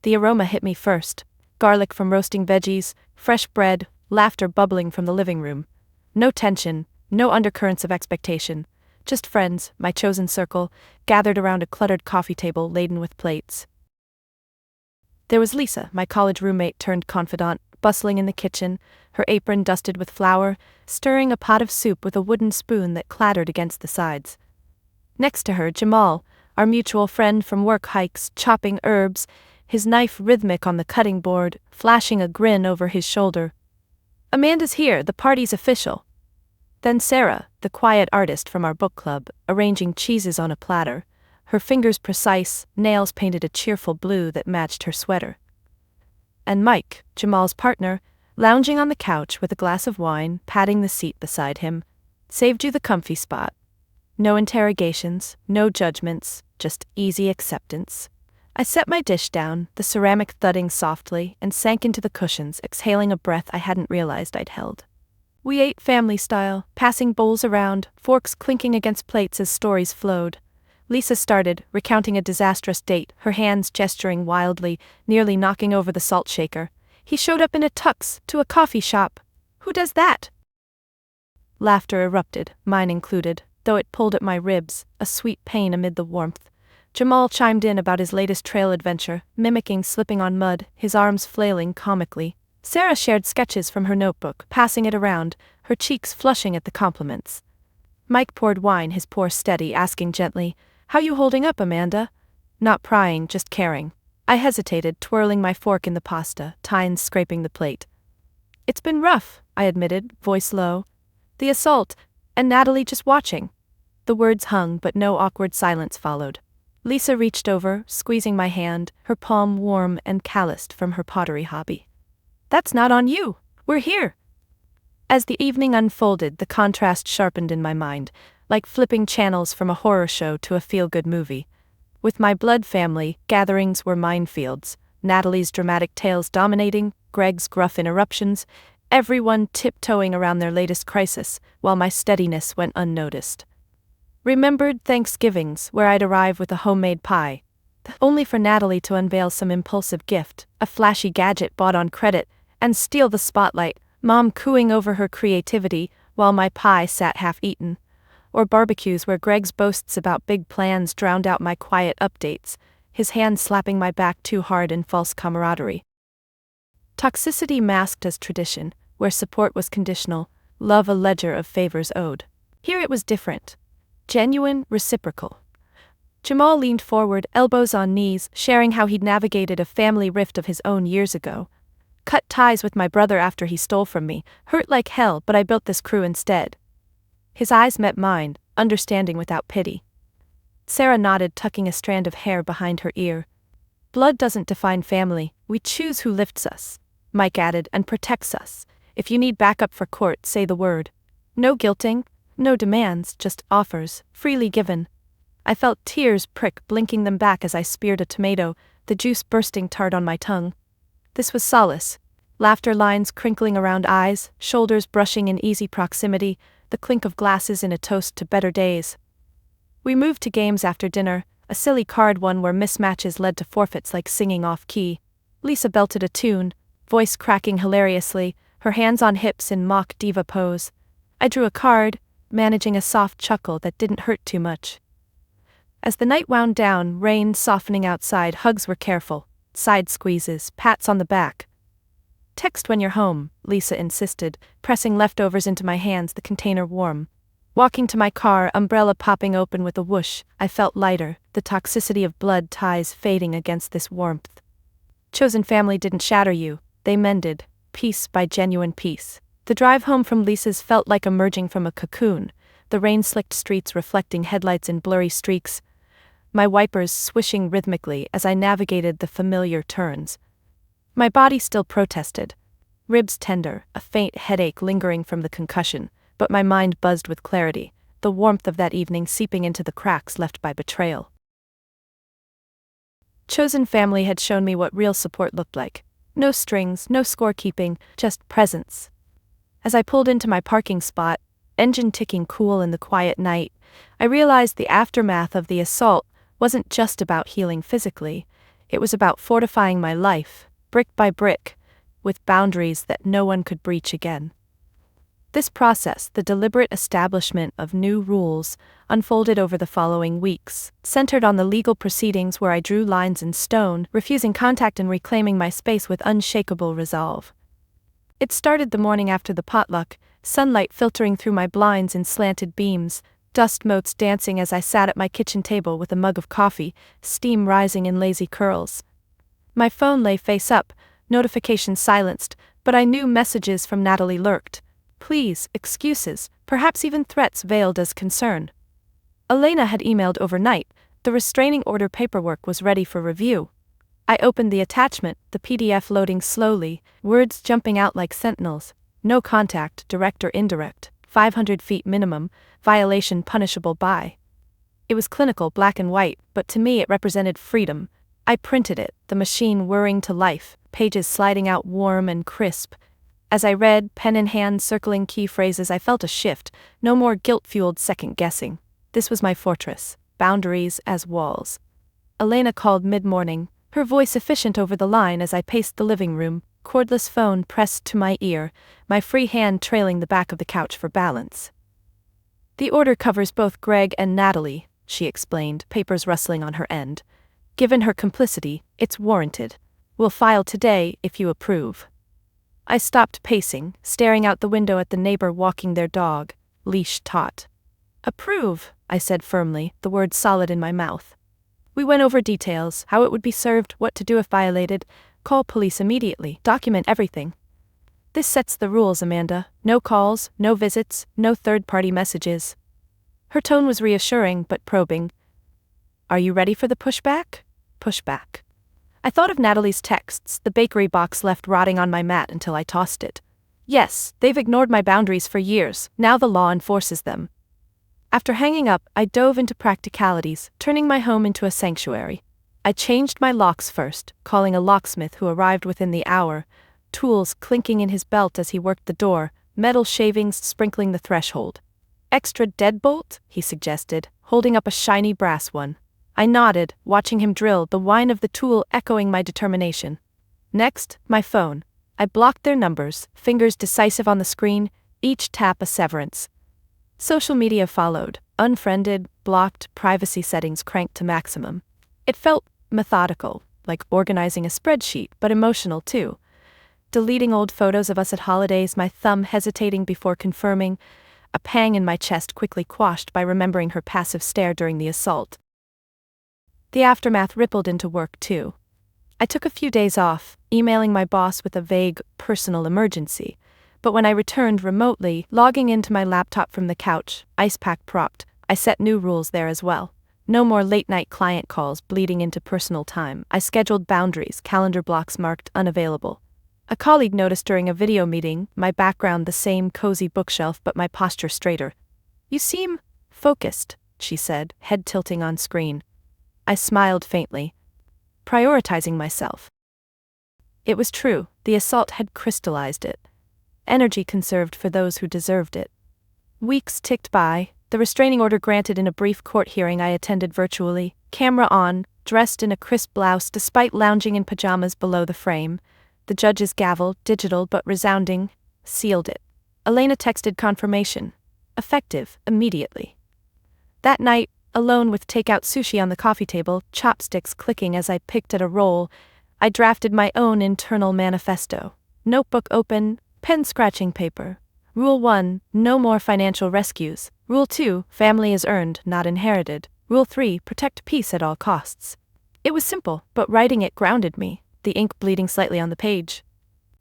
The aroma hit me first, garlic from roasting veggies, fresh bread, laughter bubbling from the living room. No tension, no undercurrents of expectation. Just friends, my chosen circle, gathered around a cluttered coffee table laden with plates. There was Lisa, my college roommate turned confidant, bustling in the kitchen, her apron dusted with flour, stirring a pot of soup with a wooden spoon that clattered against the sides. Next to her, Jamal, our mutual friend from work hikes, chopping herbs, his knife rhythmic on the cutting board, flashing a grin over his shoulder. "Amanda's here, the party's official." Then Sarah, the quiet artist from our book club, arranging cheeses on a platter, her fingers precise, nails painted a cheerful blue that matched her sweater. And Mike, Jamal's partner, lounging on the couch with a glass of wine, patting the seat beside him, saved you the comfy spot. No interrogations, no judgments, just easy acceptance. I set my dish down, the ceramic thudding softly, and sank into the cushions, exhaling a breath I hadn't realized I'd held. We ate family style, passing bowls around, forks clinking against plates as stories flowed. Lisa started, recounting a disastrous date, her hands gesturing wildly, nearly knocking over the salt shaker. "He showed up in a tux, to a coffee shop. Who does that?" Laughter erupted, mine included, though it pulled at my ribs, a sweet pain amid the warmth. Jamal chimed in about his latest trail adventure, mimicking slipping on mud, his arms flailing comically. Sarah shared sketches from her notebook, passing it around, her cheeks flushing at the compliments. Mike poured wine, his pour steady, asking gently, "How you holding up, Amanda?" Not prying, just caring. I hesitated, twirling my fork in the pasta, tines scraping the plate. "It's been rough," I admitted, voice low. "The assault, and Natalie just watching." The words hung, but no awkward silence followed. Lisa reached over, squeezing my hand, her palm warm and calloused from her pottery hobby. "That's not on you. We're here." As the evening unfolded, the contrast sharpened in my mind, like flipping channels from a horror show to a feel-good movie. With my blood family, gatherings were minefields, Natalie's dramatic tales dominating, Greg's gruff interruptions, everyone tiptoeing around their latest crisis, while my steadiness went unnoticed. Remembered Thanksgivings, where I'd arrive with a homemade pie, only for Natalie to unveil some impulsive gift, a flashy gadget bought on credit, and steal the spotlight, Mom cooing over her creativity while my pie sat half-eaten. Or barbecues where Greg's boasts about big plans drowned out my quiet updates, his hand slapping my back too hard in false camaraderie. Toxicity masked as tradition, where support was conditional, love a ledger of favors owed. Here it was different. Genuine, reciprocal. Jamal leaned forward, elbows on knees, sharing how he'd navigated a family rift of his own years ago. Cut ties with my brother after he stole from me, hurt like hell, but I built this crew instead. His eyes met mine, understanding without pity. Sarah nodded, tucking a strand of hair behind her ear. "Blood doesn't define family, we choose who lifts us," Mike added, "and protects us. If you need backup for court, say the word. No guilting, no demands, just offers, freely given." I felt tears prick, blinking them back as I speared a tomato, the juice bursting tart on my tongue. This was solace. Laughter lines crinkling around eyes, shoulders brushing in easy proximity, the clink of glasses in a toast to better days. We moved to games after dinner, a silly card one where mismatches led to forfeits like singing off-key. Lisa belted a tune, voice cracking hilariously, her hands on hips in mock diva pose. I drew a card, managing a soft chuckle that didn't hurt too much. As the night wound down, rain softening outside, hugs were careful, side squeezes, pats on the back. "Text when you're home," Lisa insisted, pressing leftovers into my hands, the container warm. Walking to my car, umbrella popping open with a whoosh, I felt lighter, the toxicity of blood ties fading against this warmth. Chosen family didn't shatter you, they mended, piece by genuine piece. The drive home from Lisa's felt like emerging from a cocoon, the rain-slicked streets reflecting headlights in blurry streaks, my wipers swishing rhythmically as I navigated the familiar turns. My body still protested, ribs tender, a faint headache lingering from the concussion, but my mind buzzed with clarity, the warmth of that evening seeping into the cracks left by betrayal. Chosen family had shown me what real support looked like. No strings, no scorekeeping, just presence. As I pulled into my parking spot, engine ticking cool in the quiet night, I realized the aftermath of the assault wasn't just about healing physically, it was about fortifying my life, brick by brick, with boundaries that no one could breach again. This process, the deliberate establishment of new rules, unfolded over the following weeks, centered on the legal proceedings where I drew lines in stone, refusing contact and reclaiming my space with unshakable resolve. It started the morning after the potluck, sunlight filtering through my blinds in slanted beams, dust motes dancing as I sat at my kitchen table with a mug of coffee, steam rising in lazy curls. My phone lay face up, notifications silenced, but I knew messages from Natalie lurked. Pleas, excuses, perhaps even threats veiled as concern. Elena had emailed overnight, the restraining order paperwork was ready for review. I opened the attachment, the PDF loading slowly, words jumping out like sentinels. No contact, direct or indirect, 500 feet minimum, violation punishable by. It was clinical, black and white, but to me it represented freedom. I printed it, the machine whirring to life, pages sliding out warm and crisp. As I read, pen in hand circling key phrases, I felt a shift, no more guilt-fueled second-guessing. This was my fortress, boundaries as walls. Elena called mid-morning, her voice efficient over the line as I paced the living room, cordless phone pressed to my ear, my free hand trailing the back of the couch for balance. The order covers both Greg and Natalie, she explained, papers rustling on her end. Given her complicity, it's warranted. We'll file today if you approve. I stopped pacing, staring out the window at the neighbor walking their dog, leash taut. Approve, I said firmly, the words solid in my mouth. We went over details, how it would be served, what to do if violated, call police immediately, document everything. This sets the rules, Amanda. No calls, no visits, no third-party messages. Her tone was reassuring but probing. Are you ready for the pushback? Pushback. I thought of Natalie's texts, the bakery box left rotting on my mat until I tossed it. Yes, they've ignored my boundaries for years, now the law enforces them. After hanging up, I dove into practicalities, turning my home into a sanctuary. I changed my locks first, calling a locksmith who arrived within the hour, tools clinking in his belt as he worked the door, metal shavings sprinkling the threshold. Extra deadbolt? He suggested, holding up a shiny brass one. I nodded, watching him drill, the whine of the tool echoing my determination. Next, my phone. I blocked their numbers, fingers decisive on the screen, each tap a severance. Social media followed, unfriended, blocked, privacy settings cranked to maximum. It felt methodical, like organizing a spreadsheet, but emotional too. Deleting old photos of us at holidays, my thumb hesitating before confirming, a pang in my chest quickly quashed by remembering her passive stare during the assault. The aftermath rippled into work too. I took a few days off, emailing my boss with a vague, personal emergency, but when I returned remotely, logging into my laptop from the couch, ice pack propped, I set new rules there as well. No more late-night client calls bleeding into personal time. I scheduled boundaries, calendar blocks marked unavailable. A colleague noticed during a video meeting, my background the same cozy bookshelf but my posture straighter. You seem focused, she said, head tilting on screen. I smiled faintly, prioritizing myself. It was true, the assault had crystallized it. Energy conserved for those who deserved it. Weeks ticked by, the restraining order granted in a brief court hearing I attended virtually, camera on, dressed in a crisp blouse despite lounging in pajamas below the frame. The judge's gavel, digital but resounding, sealed it. Elena texted confirmation. Effective, immediately. That night, alone with takeout sushi on the coffee table, chopsticks clicking as I picked at a roll, I drafted my own internal manifesto. Notebook open, pen scratching paper. Rule 1, no more financial rescues. Rule 2, family is earned, not inherited. Rule 3, protect peace at all costs. It was simple, but writing it grounded me, the ink bleeding slightly on the page.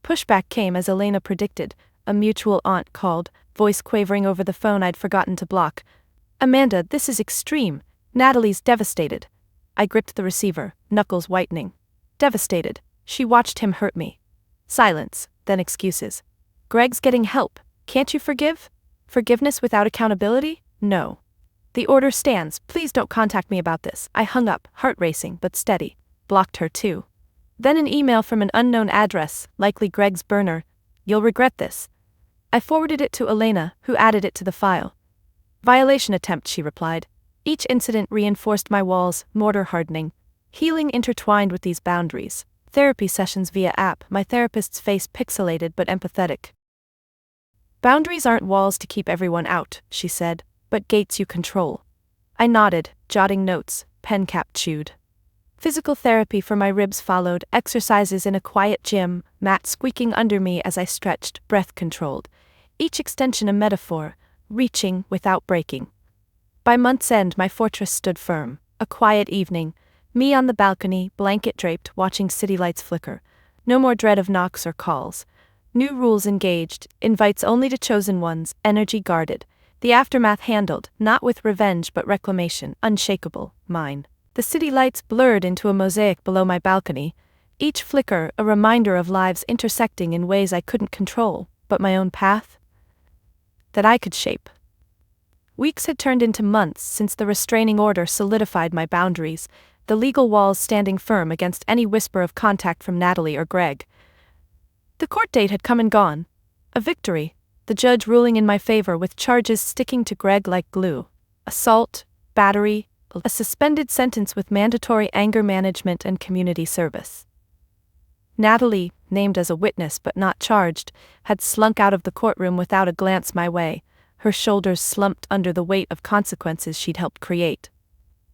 Pushback came as Elena predicted. A mutual aunt called, voice quavering over the phone I'd forgotten to block. "Amanda, this is extreme. Natalie's devastated." I gripped the receiver, knuckles whitening. Devastated. She watched him hurt me. Silence, then excuses. "Greg's getting help. Can't you forgive? Forgiveness without accountability? No. The order stands. Please don't contact me about this." I hung up, heart racing but steady. Blocked her too. Then an email from an unknown address, likely Greg's burner. "You'll regret this." I forwarded it to Elena, who added it to the file. "Violation attempt," she replied. Each incident reinforced my walls, mortar hardening. Healing intertwined with these boundaries. Therapy sessions via app, my therapist's face pixelated but empathetic. "Boundaries aren't walls to keep everyone out," she said, "but gates you control." I nodded, jotting notes, pen cap chewed. Physical therapy for my ribs followed, exercises in a quiet gym, mat squeaking under me as I stretched, breath controlled. Each extension a metaphor, reaching without breaking. By month's end my fortress stood firm. A quiet evening, me on the balcony, blanket draped, watching city lights flicker. No more dread of knocks or calls. New rules engaged, invites only to chosen ones, energy guarded. The aftermath handled, not with revenge but reclamation, unshakable, mine. The city lights blurred into a mosaic below my balcony, each flicker a reminder of lives intersecting in ways I couldn't control, but my own path that I could shape. Weeks had turned into months since the restraining order solidified my boundaries, the legal walls standing firm against any whisper of contact from Natalie or Greg. The court date had come and gone. A victory, the judge ruling in my favor with charges sticking to Greg like glue. Assault, battery, a suspended sentence with mandatory anger management and community service. Natalie, named as a witness but not charged, had slunk out of the courtroom without a glance my way, her shoulders slumped under the weight of consequences she'd helped create.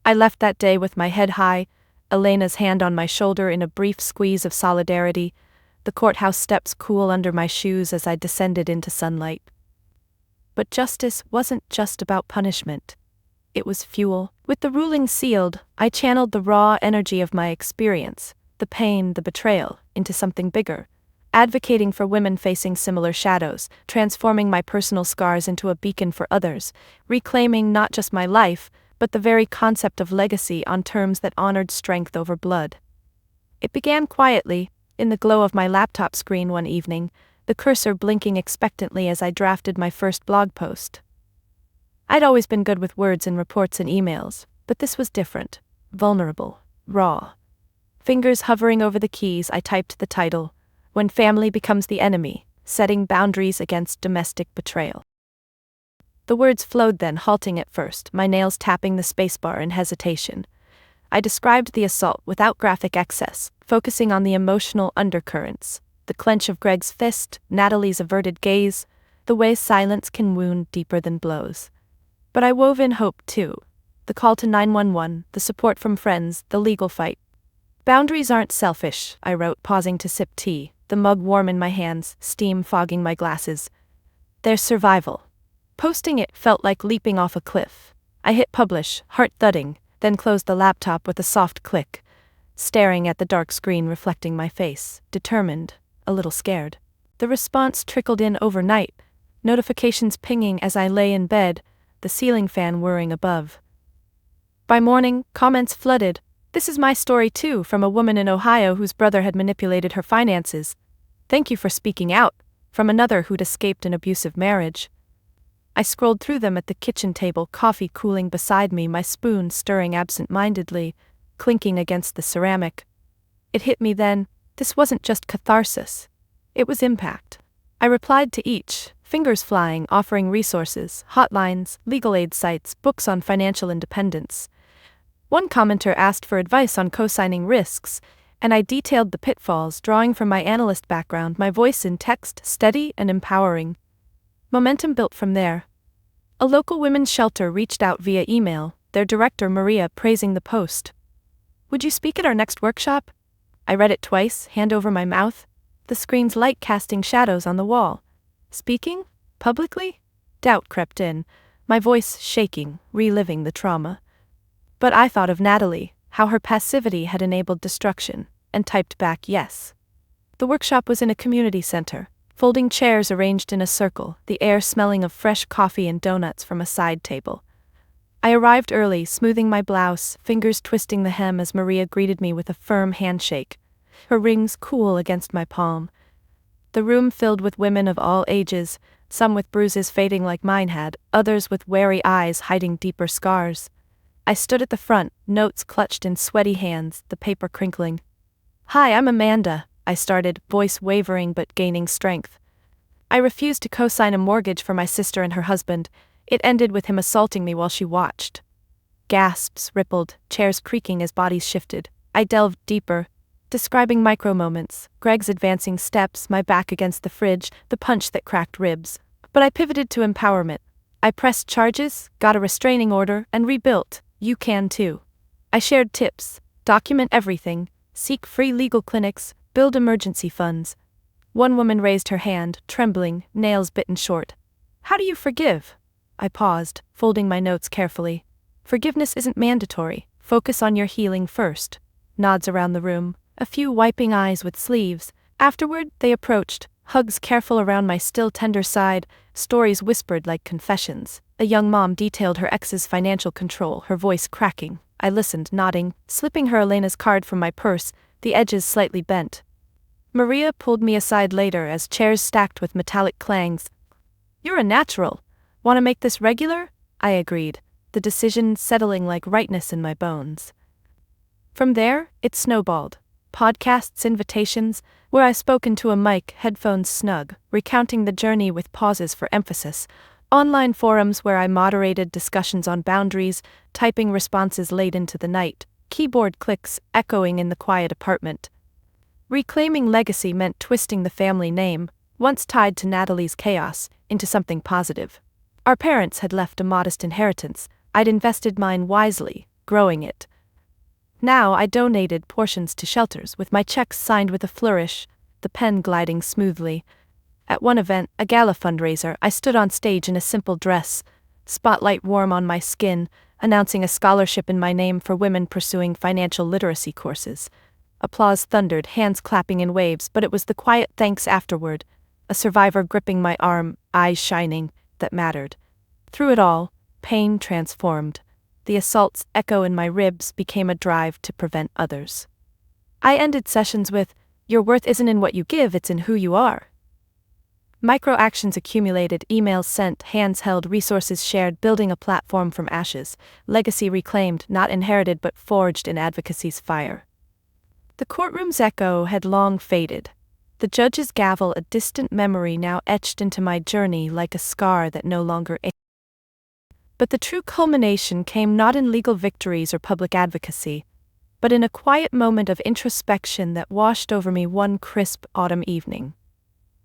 I left that day with my head high, Elena's hand on my shoulder in a brief squeeze of solidarity, the courthouse steps cool under my shoes as I descended into sunlight. But justice wasn't just about punishment. It was fuel. With the ruling sealed, I channeled the raw energy of my experience, the pain, the betrayal, into something bigger. Advocating for women facing similar shadows, transforming my personal scars into a beacon for others, reclaiming not just my life, but the very concept of legacy on terms that honored strength over blood. It began quietly, in the glow of my laptop screen one evening, the cursor blinking expectantly as I drafted my first blog post. I'd always been good with words in reports and emails, but this was different, vulnerable, raw. Fingers hovering over the keys, I typed the title, "When Family Becomes the Enemy, Setting Boundaries Against Domestic Betrayal." The words flowed then, halting at first, my nails tapping the spacebar in hesitation. I described the assault without graphic excess, focusing on the emotional undercurrents, the clench of Greg's fist, Natalie's averted gaze, the way silence can wound deeper than blows. But I wove in hope too. The call to 911, the support from friends, the legal fight. "Boundaries aren't selfish," I wrote, pausing to sip tea, the mug warm in my hands, steam fogging my glasses. "They're survival." Posting it felt like leaping off a cliff. I hit publish, heart thudding, then closed the laptop with a soft click, staring at the dark screen reflecting my face, determined, a little scared. The response trickled in overnight, notifications pinging as I lay in bed, the ceiling fan whirring above. By morning, comments flooded. "This is my story too," from a woman in Ohio whose brother had manipulated her finances. "Thank you for speaking out," from another who'd escaped an abusive marriage. I scrolled through them at the kitchen table, coffee cooling beside me, my spoon stirring absent-mindedly, clinking against the ceramic. It hit me then, this wasn't just catharsis. It was impact. I replied to each, fingers flying, offering resources, hotlines, legal aid sites, books on financial independence. One commenter asked for advice on co-signing risks, and I detailed the pitfalls, drawing from my analyst background, my voice in text, steady and empowering. Momentum built from there. A local women's shelter reached out via email, their director Maria praising the post. "Would you speak at our next workshop?" I read it twice, hand over my mouth, the screen's light casting shadows on the wall. Speaking? Publicly? Doubt crept in. my voice shaking, reliving the trauma. But I thought of Natalie, how her passivity had enabled destruction, and typed back yes. The workshop was in a community center, folding chairs arranged in a circle, the air smelling of fresh coffee and donuts from a side table. I arrived early, smoothing my blouse, fingers twisting the hem as Maria greeted me with a firm handshake, her rings cool against my palm. The room filled with women of all ages, some with bruises fading like mine had, others with wary eyes hiding deeper scars. I stood at the front, notes clutched in sweaty hands, the paper crinkling. "Hi, I'm Amanda," I started, voice wavering but gaining strength. "I refused to co-sign a mortgage for my sister and her husband. It ended with him assaulting me while she watched." Gasps rippled, chairs creaking as bodies shifted. I delved deeper, describing micro-moments, Greg's advancing steps, my back against the fridge, the punch that cracked ribs. But I pivoted to empowerment. I pressed charges, got a restraining order, and rebuilt. You can too. I shared tips, document everything, seek free legal clinics, build emergency funds. One woman raised her hand, trembling, nails bitten short. "How do you forgive?" I paused, folding my notes carefully. "Forgiveness isn't mandatory. Focus on your healing first." Nods around the room, a few wiping eyes with sleeves. Afterward, they approached, hugs careful around my still tender side, stories whispered like confessions. A young mom detailed her ex's financial control, her voice cracking. I listened, nodding, slipping her Elena's card from my purse, the edges slightly bent. Maria pulled me aside later as chairs stacked with metallic clangs. "You're a natural. Want to make this regular?" I agreed, the decision settling like rightness in my bones. From there, it snowballed. Podcasts, invitations, where I spoke into a mic, headphones snug, recounting the journey with pauses for emphasis. Online forums where I moderated discussions on boundaries, typing responses late into the night, keyboard clicks echoing in the quiet apartment. Reclaiming legacy meant twisting the family name, once tied to Natalie's chaos, into something positive. Our parents had left a modest inheritance. I'd invested mine wisely, growing it. Now I donated portions to shelters, with my checks signed with a flourish, the pen gliding smoothly. At one event, a gala fundraiser, I stood on stage in a simple dress, spotlight warm on my skin, announcing a scholarship in my name for women pursuing financial literacy courses. Applause thundered, hands clapping in waves, but it was the quiet thanks afterward, a survivor gripping my arm, eyes shining, that mattered. Through it all, pain transformed. The assault's echo in my ribs became a drive to prevent others. I ended sessions with, "Your worth isn't in what you give, it's in who you are." Micro-actions accumulated, emails sent, hands held, resources shared, building a platform from ashes, legacy reclaimed, not inherited but forged in advocacy's fire. The courtroom's echo had long faded. The judge's gavel, a distant memory now etched into my journey like a scar that no longer ached. But the true culmination came not in legal victories or public advocacy, but in a quiet moment of introspection that washed over me one crisp autumn evening.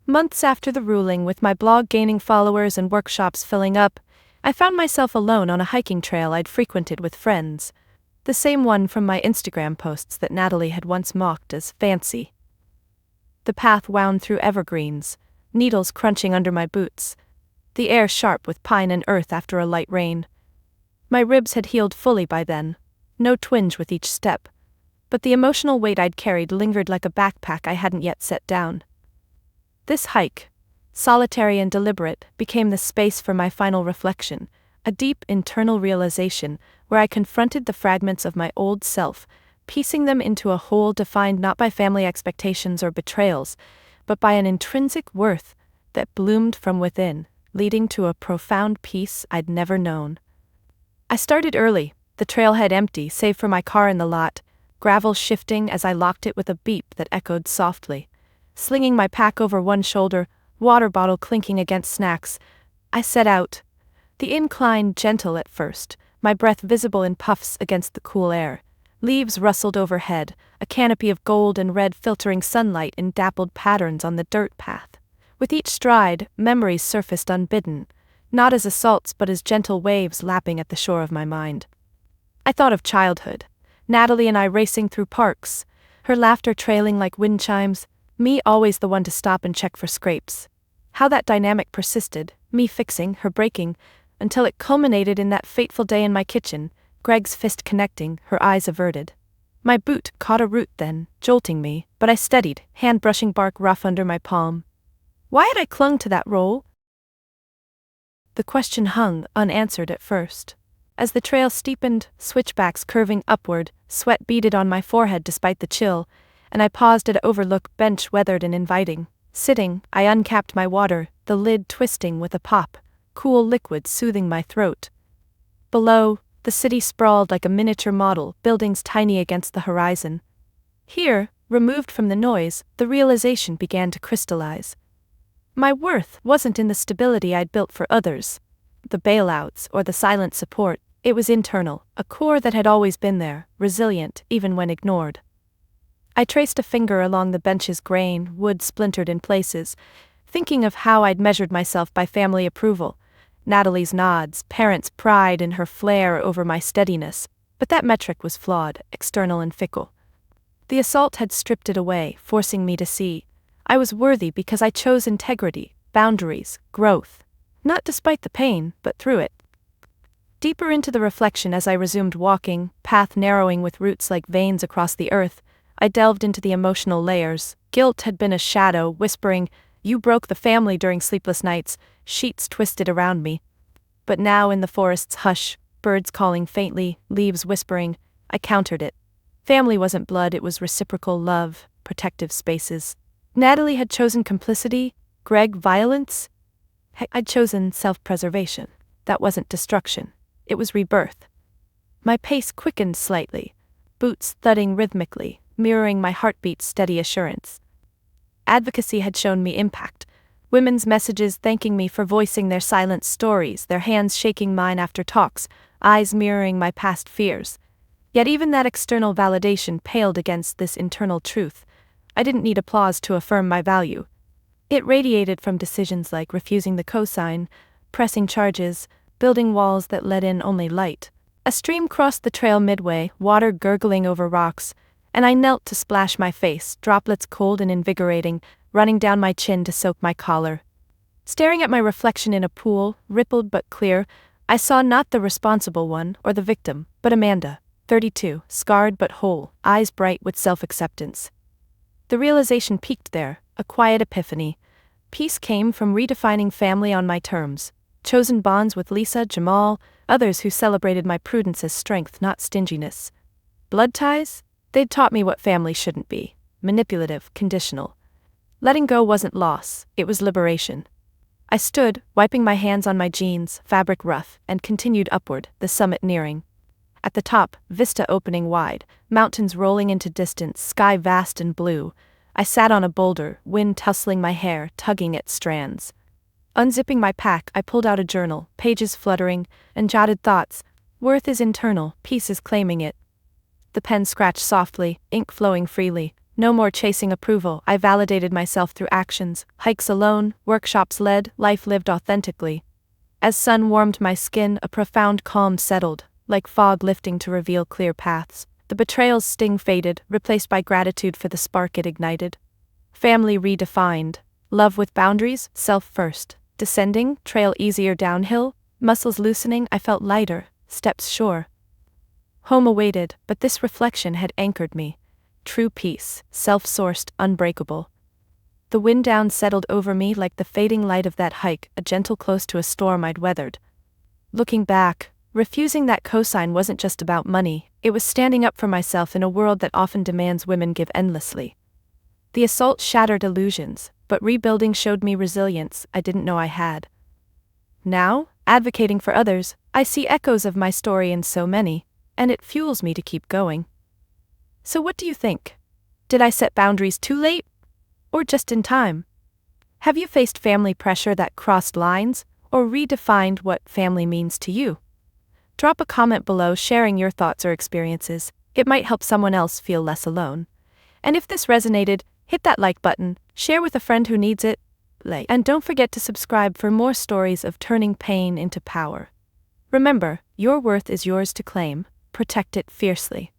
Months after the ruling, with my blog gaining followers and workshops filling up, I found myself alone on a hiking trail I'd frequented with friends, the same one from my Instagram posts that Natalie had once mocked as fancy. The path wound through evergreens, needles crunching under my boots, the air sharp with pine and earth after a light rain. My ribs had healed fully by then, no twinge with each step, but the emotional weight I'd carried lingered like a backpack I hadn't yet set down. This hike, solitary and deliberate, became the space for my final reflection, a deep internal realization where I confronted the fragments of my old self, piecing them into a whole defined not by family expectations or betrayals, but by an intrinsic worth that bloomed from within, leading to a profound peace I'd never known. I started early, the trailhead empty save for my car in the lot, gravel shifting as I locked it with a beep that echoed softly. Slinging my pack over one shoulder, water bottle clinking against snacks, I set out. The incline gentle at first, my breath visible in puffs against the cool air. Leaves rustled overhead, a canopy of gold and red filtering sunlight in dappled patterns on the dirt path. With each stride, memories surfaced unbidden, not as assaults but as gentle waves lapping at the shore of my mind. I thought of childhood, Natalie and I racing through parks, her laughter trailing like wind chimes, me always the one to stop and check for scrapes. How that dynamic persisted, me fixing, her breaking, until it culminated in that fateful day in my kitchen, Greg's fist connecting, her eyes averted. My boot caught a root then, jolting me, but I steadied, hand brushing bark rough under my palm. Why had I clung to that roll? The question hung unanswered at first. As the trail steepened, switchbacks curving upward, sweat beaded on my forehead despite the chill, and I paused at an overlook bench weathered and inviting. Sitting, I uncapped my water, the lid twisting with a pop, cool liquid soothing my throat. Below, the city sprawled like a miniature model, buildings tiny against the horizon. Here, removed from the noise, the realization began to crystallize. My worth wasn't in the stability I'd built for others, the bailouts or the silent support. It was internal, a core that had always been there, resilient even when ignored. I traced a finger along the bench's grain, wood splintered in places, thinking of how I'd measured myself by family approval. Natalie's nods, parents' pride in her flair over my steadiness, but that metric was flawed, external and fickle. The assault had stripped it away, forcing me to see I was worthy because I chose integrity, boundaries, growth. Not despite the pain, but through it. Deeper into the reflection as I resumed walking, path narrowing with roots like veins across the earth, I delved into the emotional layers. Guilt had been a shadow, whispering, "You broke the family during sleepless nights," sheets twisted around me. But now in the forest's hush, birds calling faintly, leaves whispering, I countered it. Family wasn't blood, it was reciprocal love, protective spaces. Natalie had chosen complicity, Greg violence. I'd chosen self-preservation. That wasn't destruction. It was rebirth. My pace quickened slightly, boots thudding rhythmically, mirroring my heartbeat's steady assurance. Advocacy had shown me impact. Women's messages thanking me for voicing their silent stories, their hands shaking mine after talks, eyes mirroring my past fears. Yet even that external validation paled against this internal truth. I didn't need applause to affirm my value. It radiated from decisions like refusing the cosign, pressing charges, building walls that let in only light. A stream crossed the trail midway, water gurgling over rocks, and I knelt to splash my face, droplets cold and invigorating, running down my chin to soak my collar. Staring at my reflection in a pool, rippled but clear, I saw not the responsible one or the victim, but Amanda, 32, scarred but whole, eyes bright with self-acceptance. The realization peaked there, a quiet epiphany. Peace came from redefining family on my terms. Chosen bonds with Lisa, Jamal, others who celebrated my prudence as strength, not stinginess. Blood ties? They'd taught me what family shouldn't be. Manipulative, conditional. Letting go wasn't loss, it was liberation. I stood, wiping my hands on my jeans, fabric rough, and continued upward, the summit nearing. At the top, vista opening wide, mountains rolling into distance, sky vast and blue. I sat on a boulder, wind tussling my hair, tugging at strands. Unzipping my pack, I pulled out a journal, pages fluttering, and jotted thoughts. Worth is internal, peace is claiming it. The pen scratched softly, ink flowing freely. No more chasing approval, I validated myself through actions, hikes alone, workshops led, life lived authentically. As sun warmed my skin, a profound calm settled, like fog lifting to reveal clear paths. The betrayal's sting faded, replaced by gratitude for the spark it ignited. Family redefined. Love with boundaries, self first. Descending, trail easier downhill, muscles loosening, I felt lighter, steps sure. Home awaited, but this reflection had anchored me. True peace, self-sourced, unbreakable. The wind down settled over me like the fading light of that hike, a gentle close to a storm I'd weathered. Looking back, refusing that cosign wasn't just about money, it was standing up for myself in a world that often demands women give endlessly. The assault shattered illusions, but rebuilding showed me resilience I didn't know I had. Now, advocating for others, I see echoes of my story in so many, and it fuels me to keep going. So what do you think? Did I set boundaries too late? Or just in time? Have you faced family pressure that crossed lines, or redefined what family means to you? Drop a comment below sharing your thoughts or experiences. It might help someone else feel less alone. And if this resonated, hit that like button, share with a friend who needs it, and don't forget to subscribe for more stories of turning pain into power. Remember, your worth is yours to claim. Protect it fiercely.